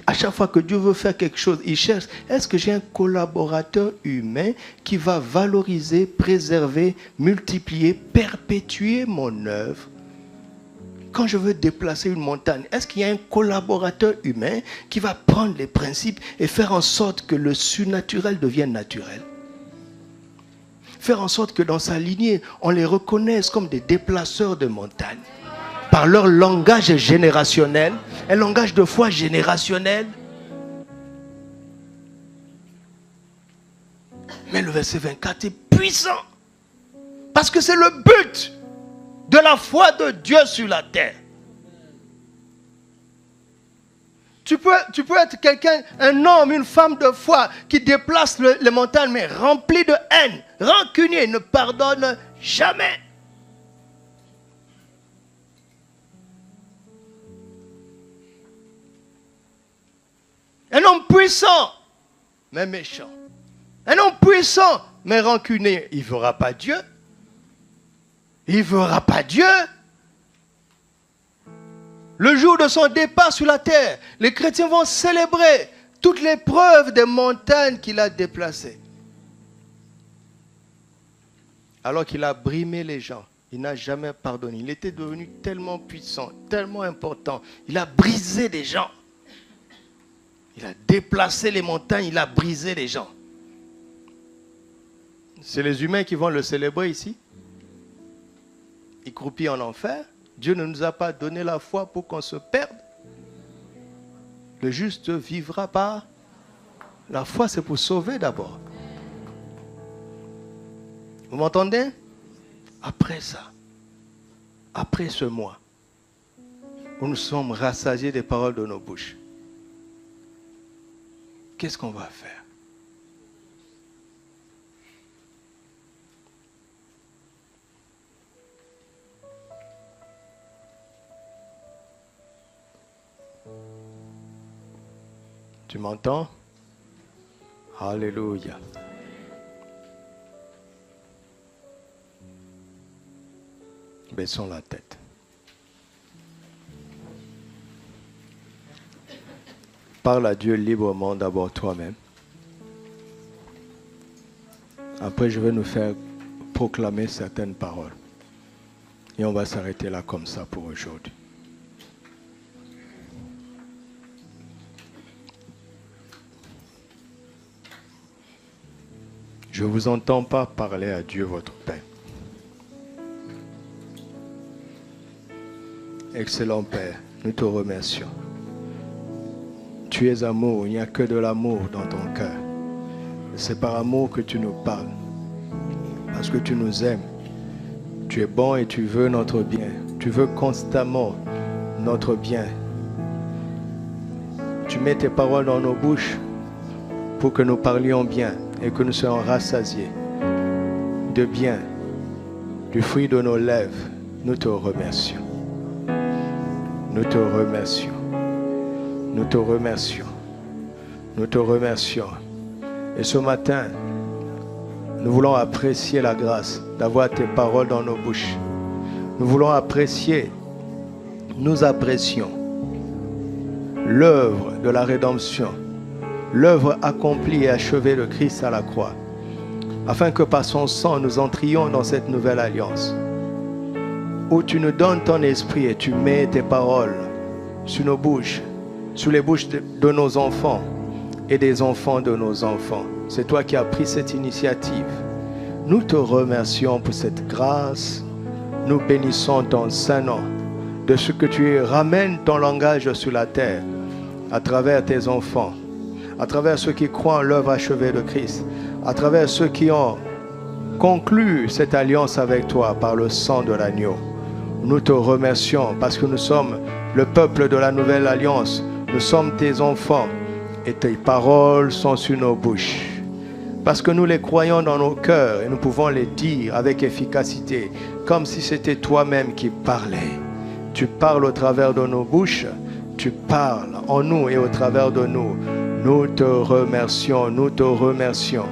à chaque fois que Dieu veut faire quelque chose, il cherche, est-ce que j'ai un collaborateur humain qui va valoriser, préserver, multiplier, perpétuer mon œuvre? Quand je veux déplacer une montagne, est-ce qu'il y a un collaborateur humain qui va prendre les principes et faire en sorte que le surnaturel devienne naturel? Faire en sorte que dans sa lignée, on les reconnaisse comme des déplaceurs de montagnes. Par leur langage générationnel, un langage de foi générationnel. Mais le verset 24 est puissant. Parce que c'est le but de la foi de Dieu sur la terre. Tu peux être quelqu'un, un homme, une femme de foi qui déplace les montagnes, mais rempli de haine, rancunier, ne pardonne jamais. Un homme puissant, mais méchant. Un homme puissant, mais rancunier, il ne verra pas Dieu. Il ne verra pas Dieu. Le jour de son départ sur la terre, les chrétiens vont célébrer toutes les preuves des montagnes qu'il a déplacées. Alors qu'il a brimé les gens, il n'a jamais pardonné. Il était devenu tellement puissant, tellement important. Il a brisé des gens. Il a déplacé les montagnes, il a brisé les gens. C'est les humains qui vont le célébrer ici. Il croupit en enfer. Dieu ne nous a pas donné la foi pour qu'on se perde. Le juste vivra par la foi, c'est pour sauver d'abord. Vous m'entendez? Après ça, après ce mois, où nous sommes rassasiés des paroles de nos bouches, qu'est-ce qu'on va faire? Tu m'entends? Alléluia. Baissons la tête. Parle à Dieu librement d'abord toi-même. Après, je vais nous faire proclamer certaines paroles. Et on va s'arrêter là comme ça pour aujourd'hui. Je ne vous entends pas parler à Dieu, votre Père. Excellent Père, nous te remercions. Tu es amour, il n'y a que de l'amour dans ton cœur. C'est par amour que tu nous parles. Parce que tu nous aimes. Tu es bon et tu veux notre bien. Tu veux constamment notre bien. Tu mets tes paroles dans nos bouches pour que nous parlions bien et que nous soyons rassasiés de bien, du fruit de nos lèvres. Nous te remercions. Nous te remercions. Nous te remercions. Nous te remercions. Et ce matin, nous voulons apprécier la grâce d'avoir tes paroles dans nos bouches. Nous voulons apprécier, nous apprécions l'œuvre de la rédemption, l'œuvre accomplie et achevée de Christ à la croix, afin que par son sang, nous entrions dans cette nouvelle alliance, où tu nous donnes ton esprit et tu mets tes paroles sur nos bouches, sur les bouches de nos enfants et des enfants de nos enfants. C'est toi qui as pris cette initiative. Nous te remercions pour cette grâce. Nous bénissons ton Saint-Nom de ce que tu ramènes ton langage sur la terre à travers tes enfants, à travers ceux qui croient en l'œuvre achevée de Christ, à travers ceux qui ont conclu cette alliance avec toi par le sang de l'agneau. Nous te remercions parce que nous sommes le peuple de la nouvelle alliance. Nous sommes tes enfants et tes paroles sont sur nos bouches. Parce que nous les croyons dans nos cœurs et nous pouvons les dire avec efficacité, comme si c'était toi-même qui parlais. Tu parles au travers de nos bouches, tu parles en nous et au travers de nous. Nous te remercions, nous te remercions.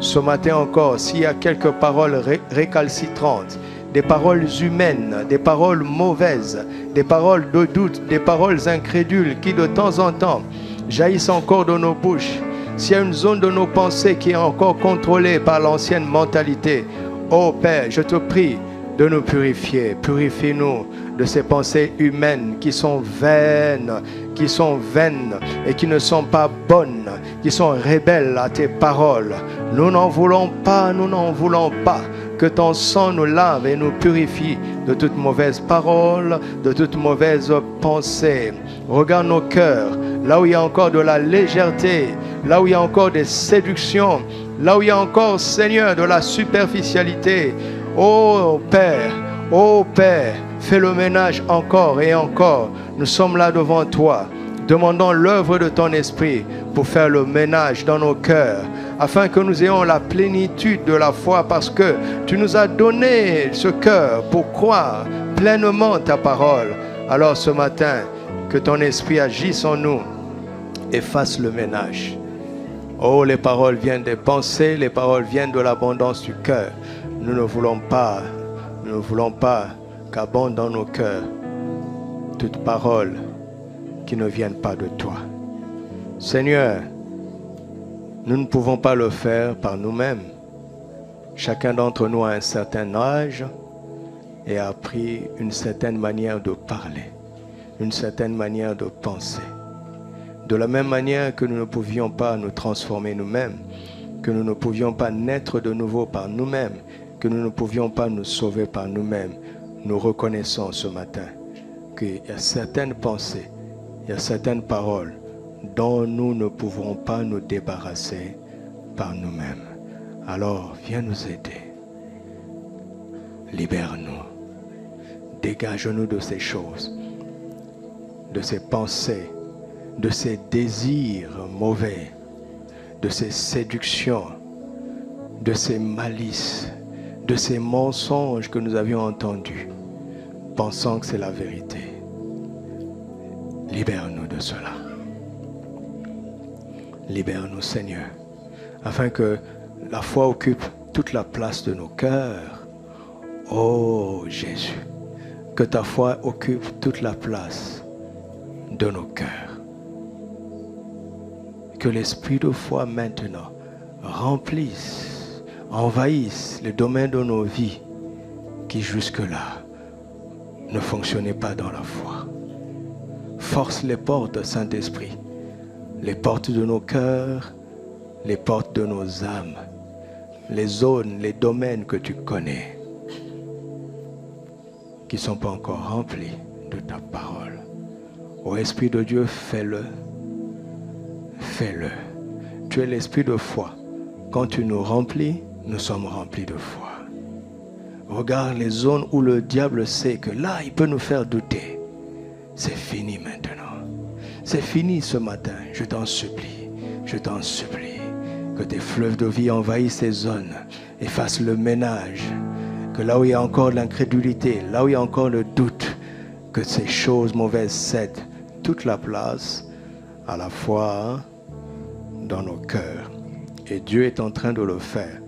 Ce matin encore, s'il y a quelques paroles récalcitrantes, des paroles humaines, des paroles mauvaises, des paroles de doute, des paroles incrédules qui de temps en temps jaillissent encore de nos bouches, s'il y a une zone de nos pensées qui est encore contrôlée par l'ancienne mentalité, oh Père, je te prie de nous purifier. Purifie-nous de ces pensées humaines qui sont vaines et qui ne sont pas bonnes, qui sont rebelles à tes paroles. Nous n'en voulons pas. Que ton sang nous lave et nous purifie de toute mauvaise parole, de toute mauvaise pensée. Regarde nos cœurs, là où il y a encore de la légèreté, là où il y a encore des séductions, là où il y a encore, Seigneur, de la superficialité. Oh Père, fais le ménage encore et encore. Nous sommes là devant toi. Demandons l'œuvre de ton esprit pour faire le ménage dans nos cœurs, afin que nous ayons la plénitude de la foi, parce que tu nous as donné ce cœur pour croire pleinement ta parole. Alors ce matin, que ton esprit agisse en nous et fasse le ménage. Oh, les paroles viennent des pensées, les paroles viennent de l'abondance du cœur. Nous ne voulons pas qu'abonde dans nos cœurs toute parole qui ne viennent pas de toi. Seigneur, nous ne pouvons pas le faire par nous-mêmes. Chacun d'entre nous a un certain âge et a appris une certaine manière de parler, une certaine manière de penser. De la même manière que nous ne pouvions pas nous transformer nous-mêmes, que nous ne pouvions pas naître de nouveau par nous-mêmes, que nous ne pouvions pas nous sauver par nous-mêmes, nous reconnaissons ce matin qu'il y a certaines pensées, il y a certaines paroles dont nous ne pouvons pas nous débarrasser par nous-mêmes. Alors, viens nous aider. Libère-nous. Dégage-nous de ces choses, de ces pensées, de ces désirs mauvais, de ces séductions, de ces malices, de ces mensonges que nous avions entendus, pensant que c'est la vérité. Libère-nous de cela. Libère-nous, Seigneur, afin que la foi occupe toute la place de nos cœurs. Oh Jésus, que ta foi occupe toute la place de nos cœurs. Que l'esprit de foi maintenant remplisse, envahisse le domaine de nos vies qui jusque-là ne fonctionnaient pas dans la foi. Force les portes, Saint-Esprit, les portes de nos cœurs, les portes de nos âmes, les zones, les domaines que tu connais, qui ne sont pas encore remplis de ta parole. Ô Esprit de Dieu, fais-le. Fais-le. Tu es l'esprit de foi. Quand tu nous remplis, nous sommes remplis de foi. Regarde les zones où le diable sait que là, il peut nous faire douter. C'est fini maintenant. C'est fini ce matin. Je t'en supplie. Je t'en supplie. Que tes fleuves de vie envahissent ces zones et fassent le ménage. Que là où il y a encore de l'incrédulité, là où il y a encore le doute, que ces choses mauvaises cèdent toute la place à la foi dans nos cœurs. Et Dieu est en train de le faire.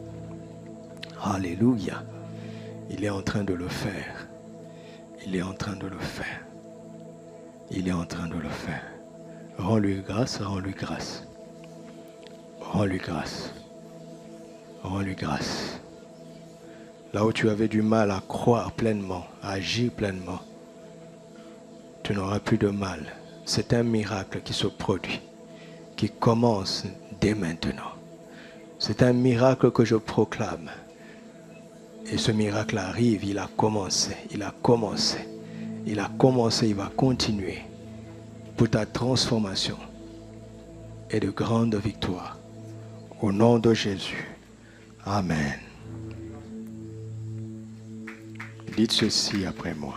Alléluia. Il est en train de le faire. Il est en train de le faire. Il est en train de le faire. Rends-lui grâce, rends-lui grâce. Rends-lui grâce. Rends-lui grâce. Là où tu avais du mal à croire pleinement, à agir pleinement, tu n'auras plus de mal. C'est un miracle qui se produit, qui commence dès maintenant. C'est un miracle que je proclame. Et ce miracle arrive, il a commencé, il va continuer pour ta transformation et de grandes victoires. Au nom de Jésus. Amen. Dites ceci après moi.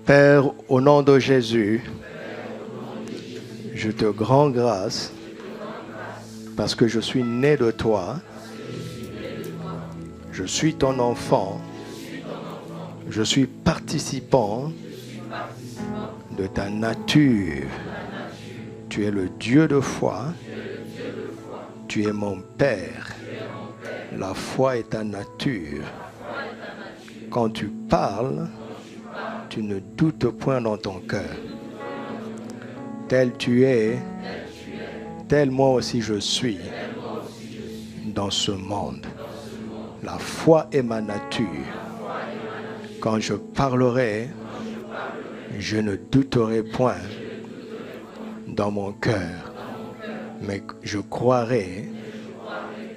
Père, au nom de Jésus, je te rends grâce parce que je suis né de toi. Je suis ton enfant. Je suis participant de ta nature. Tu es le Dieu de foi. Tu es mon Père. La foi est ta nature. Quand tu parles, tu ne doutes point dans ton cœur. Tel tu es, tel moi aussi je suis dans ce monde. La foi est ma nature. Quand je parlerai, je ne douterai point dans mon cœur, mais je croirai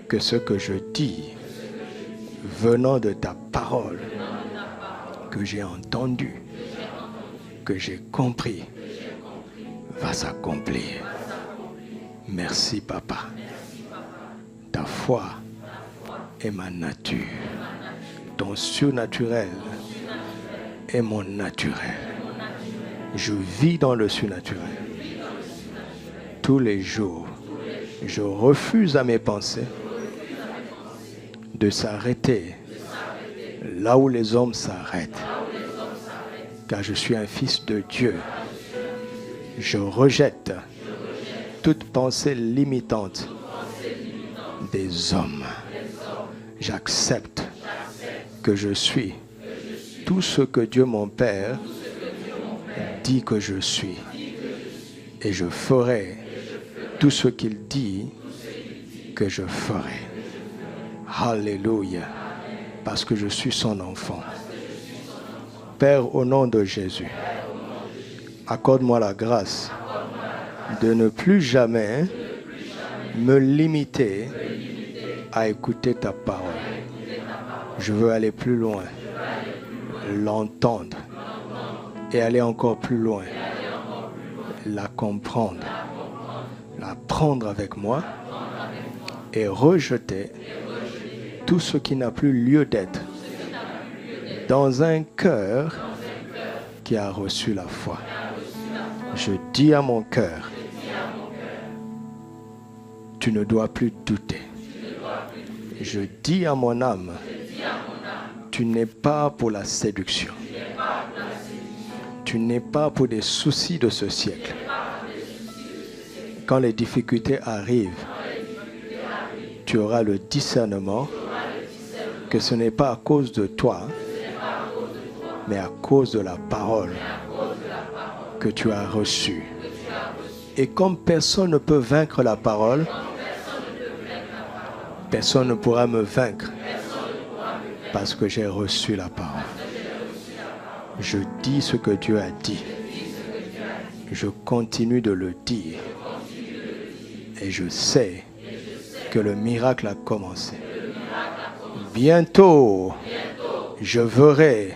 que ce que je dis, venant de ta parole, que j'ai entendu, que j'ai compris, va s'accomplir. Merci, Papa. Ta foi est ma nature. Ton surnaturel est mon naturel. Je vis dans le surnaturel. Tous les jours, je refuse à mes pensées de s'arrêter là où les hommes s'arrêtent. Car je suis un fils de Dieu. Je rejette toute pensée limitante des hommes. J'accepte que je suis tout ce que Dieu mon Père dit que je suis. Et je ferai tout ce qu'il dit que je ferai. Alléluia. Parce que je suis son enfant. Père, au nom de Jésus, accorde-moi la grâce de ne plus jamais me limiter à écouter ta parole. Je veux aller plus loin, l'entendre et aller encore plus loin, la comprendre, la prendre avec moi et rejeter tout ce qui n'a plus lieu d'être dans un cœur qui a reçu la foi. Je dis à mon cœur, tu ne dois plus douter. Je dis à mon âme, tu n'es pas pour la séduction. Tu n'es pas pour des soucis de ce siècle. Quand les difficultés arrivent, tu auras le discernement que ce n'est pas à cause de toi, mais à cause de la parole que tu as reçue. Et comme personne ne peut vaincre la parole, personne ne pourra me vaincre parce que j'ai reçu la parole. Je dis ce que Dieu a dit. Je continue de le dire. Et je sais que le miracle a commencé. Bientôt, je verrai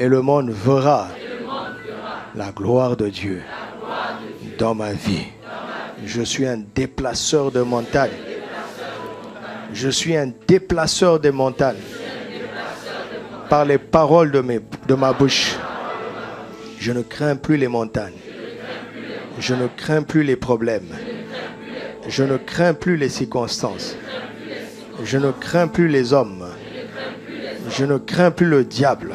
et le monde verra la gloire de Dieu dans ma vie. Je suis un déplaceur de montagnes. Je suis un déplaceur des montagnes par les paroles de ma bouche. Je ne crains plus les montagnes. Je ne crains plus les problèmes. Je ne crains plus les circonstances. Je ne crains plus les hommes. Je ne crains plus le diable,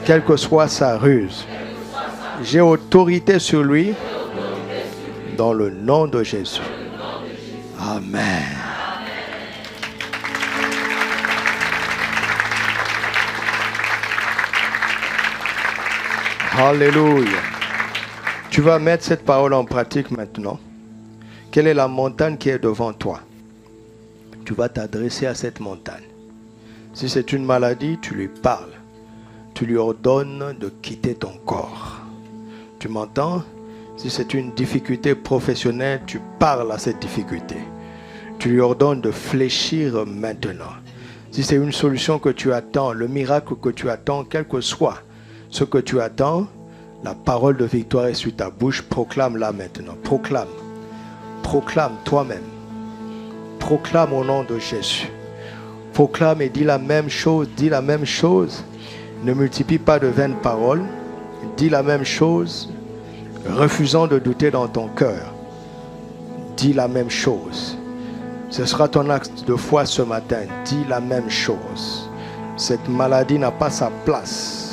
quelle que soit sa ruse. J'ai autorité sur lui dans le nom de Jésus. Amen. Alléluia. Tu vas mettre cette parole en pratique maintenant. Quelle est la montagne qui est devant toi? Tu vas t'adresser à cette montagne. Si c'est une maladie, tu lui parles. Tu lui ordonnes de quitter ton corps. Tu m'entends? Si c'est une difficulté professionnelle, tu parles à cette difficulté. Tu lui ordonnes de fléchir maintenant. Si c'est une solution que tu attends, le miracle que tu attends, quel que soit ce que tu attends, la parole de victoire est sur ta bouche. Proclame-la maintenant. Proclame. Proclame toi-même. Proclame au nom de Jésus. Proclame et dis la même chose. Dis la même chose. Ne multiplie pas de vaines paroles. Dis la même chose. Refusant de douter dans ton cœur. Dis la même chose. Ce sera ton acte de foi ce matin. Dis la même chose. Cette maladie n'a pas sa place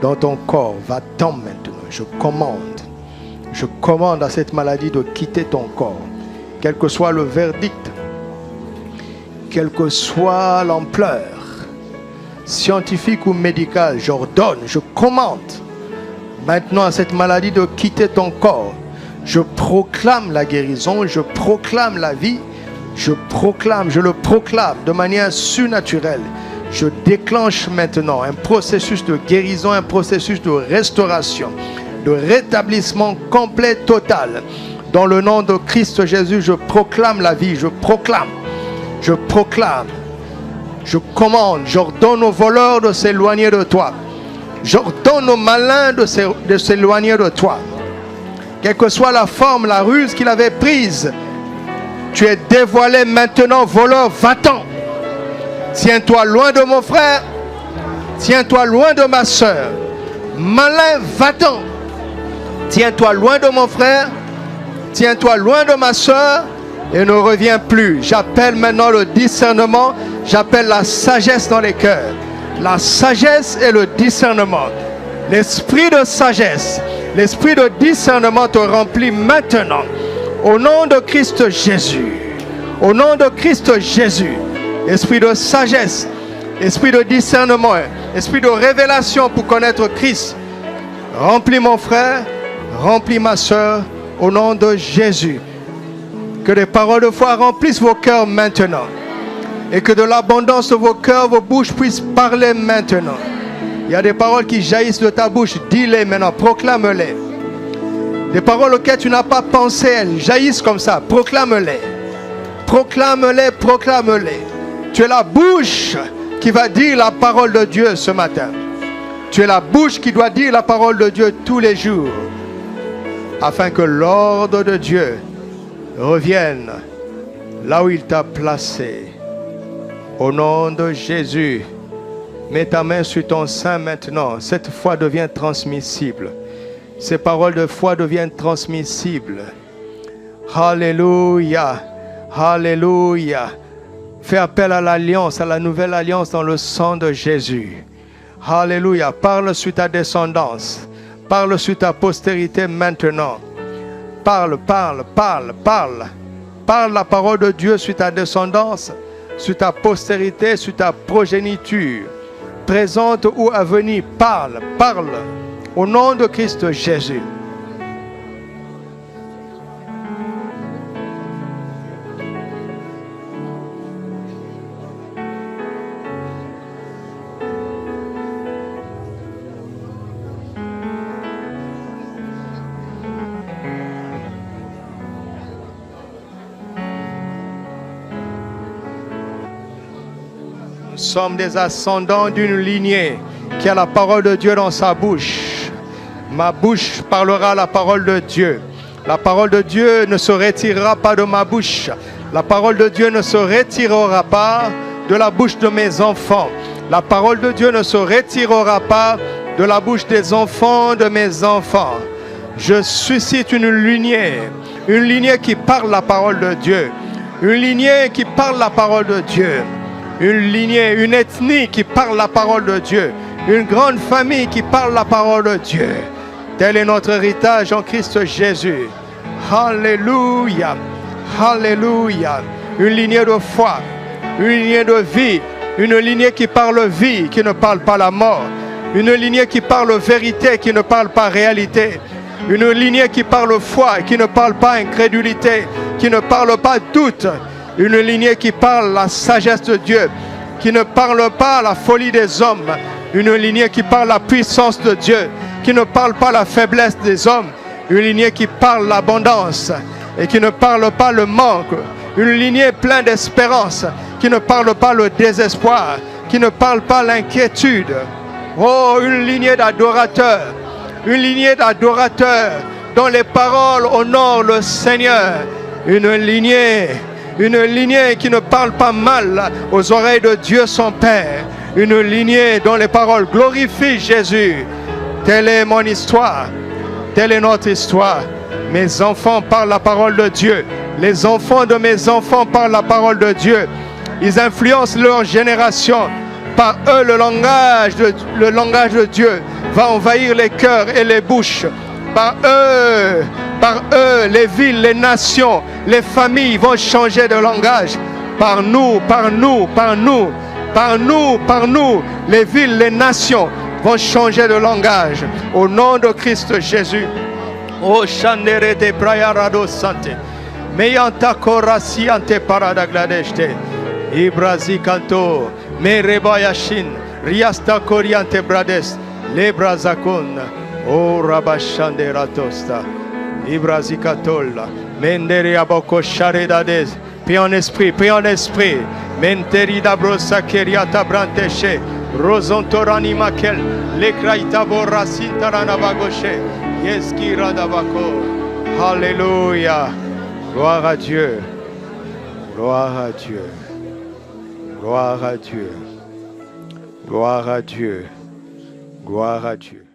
dans ton corps. Va-t'en maintenant. Je commande. Je commande à cette maladie de quitter ton corps. Quel que soit le verdict, quelle que soit l'ampleur, scientifique ou médicale, j'ordonne, je commande maintenant à cette maladie de quitter ton corps. Je proclame la guérison, je proclame la vie, je le proclame de manière surnaturelle. Je déclenche maintenant un processus de guérison, un processus de restauration, de rétablissement complet, total. Dans le nom de Christ Jésus, je proclame la vie, je proclame, je commande, j'ordonne aux voleurs de s'éloigner de toi. J'ordonne aux malins de s'éloigner de toi. Quelle que soit la forme, la ruse qu'il avait prise, tu es dévoilé maintenant, voleur, va-t'en. Tiens-toi loin de mon frère, tiens-toi loin de ma soeur. Malin, va-t'en. Tiens-toi loin de mon frère, tiens-toi loin de ma soeur et ne reviens plus. J'appelle maintenant le discernement, j'appelle la sagesse dans les cœurs. La sagesse et le discernement. L'esprit de sagesse, l'esprit de discernement te remplit maintenant. Au nom de Christ Jésus. Au nom de Christ Jésus. Esprit de sagesse, esprit de discernement, esprit de révélation pour connaître Christ. Remplis mon frère, remplis ma soeur, au nom de Jésus. Que les paroles de foi remplissent vos cœurs maintenant. Et que de l'abondance de vos cœurs, vos bouches puissent parler maintenant. Il y a des paroles qui jaillissent de ta bouche. Dis-les maintenant, proclame-les. Des paroles auxquelles tu n'as pas pensé, elles jaillissent comme ça. Proclame-les. Proclame-les, proclame-les. Tu es la bouche qui va dire la parole de Dieu ce matin. Tu es la bouche qui doit dire la parole de Dieu tous les jours. Afin que l'ordre de Dieu revienne là où il t'a placé. Au nom de Jésus, mets ta main sur ton sein maintenant. Cette foi devient transmissible. Ces paroles de foi deviennent transmissibles. Alléluia. Alléluia. Fais appel à l'alliance, à la nouvelle alliance dans le sang de Jésus. Alléluia. Parle sur ta descendance. Parle sur ta postérité maintenant. Parle, parle, parle, parle. Parle la parole de Dieu sur ta descendance, sur ta postérité, sur ta progéniture. Présente ou à venir, parle, parle. Au nom de Christ Jésus. Nous sommes des ascendants d'une lignée qui a la parole de Dieu dans sa bouche. Ma bouche parlera la parole de Dieu. La parole de Dieu ne se retirera pas de ma bouche. La parole de Dieu ne se retirera pas de la bouche de mes enfants. La parole de Dieu ne se retirera pas de la bouche des enfants de mes enfants. Je suscite une lignée qui parle la parole de Dieu. Une lignée qui parle la parole de Dieu. Une lignée, une ethnie qui parle la parole de Dieu. Une grande famille qui parle la parole de Dieu. Tel est notre héritage en Christ Jésus. Alléluia. Alléluia. Une lignée de foi. Une lignée de vie. Une lignée qui parle vie, qui ne parle pas la mort. Une lignée qui parle vérité, qui ne parle pas réalité. Une lignée qui parle foi, qui ne parle pas incrédulité, qui ne parle pas doute. Une lignée qui parle la sagesse de Dieu, qui ne parle pas la folie des hommes. Une lignée qui parle la puissance de Dieu, qui ne parle pas la faiblesse des hommes. Une lignée qui parle l'abondance et qui ne parle pas le manque. Une lignée pleine d'espérance, qui ne parle pas le désespoir, qui ne parle pas l'inquiétude. Oh, une lignée d'adorateurs, dont les paroles honorent le Seigneur. Une lignée qui ne parle pas mal aux oreilles de Dieu son Père. Une lignée dont les paroles glorifient Jésus. Telle est mon histoire. Telle est notre histoire. Mes enfants parlent la parole de Dieu. Les enfants de mes enfants parlent la parole de Dieu. Ils influencent leur génération. Par eux, le langage de Dieu va envahir les cœurs et les bouches. Par eux, les villes, les nations, les familles vont changer de langage. Par nous, les villes, les nations vont changer de langage. Au nom de Christ Jésus. Oh, Chandere de Brayarado Sante. Meyanta Korasi ante Paradagladeshte. Ibrazi Kanto. Merebayashin, Riasta Koriante Brades, Lebrazakon, O Rabashande Ratosta, Ibrazikatola, Mendere Aboko Sharedades, prie en esprit, Menteri Dabrosa Keriata Branteche, Rosontorani Makel, Lekraita Borasin Taranabagoshe, Yeski Radabako. Alléluia. Gloire à Dieu. Gloire à Dieu. Gloire à Dieu. Gloire à Dieu. Gloire à Dieu.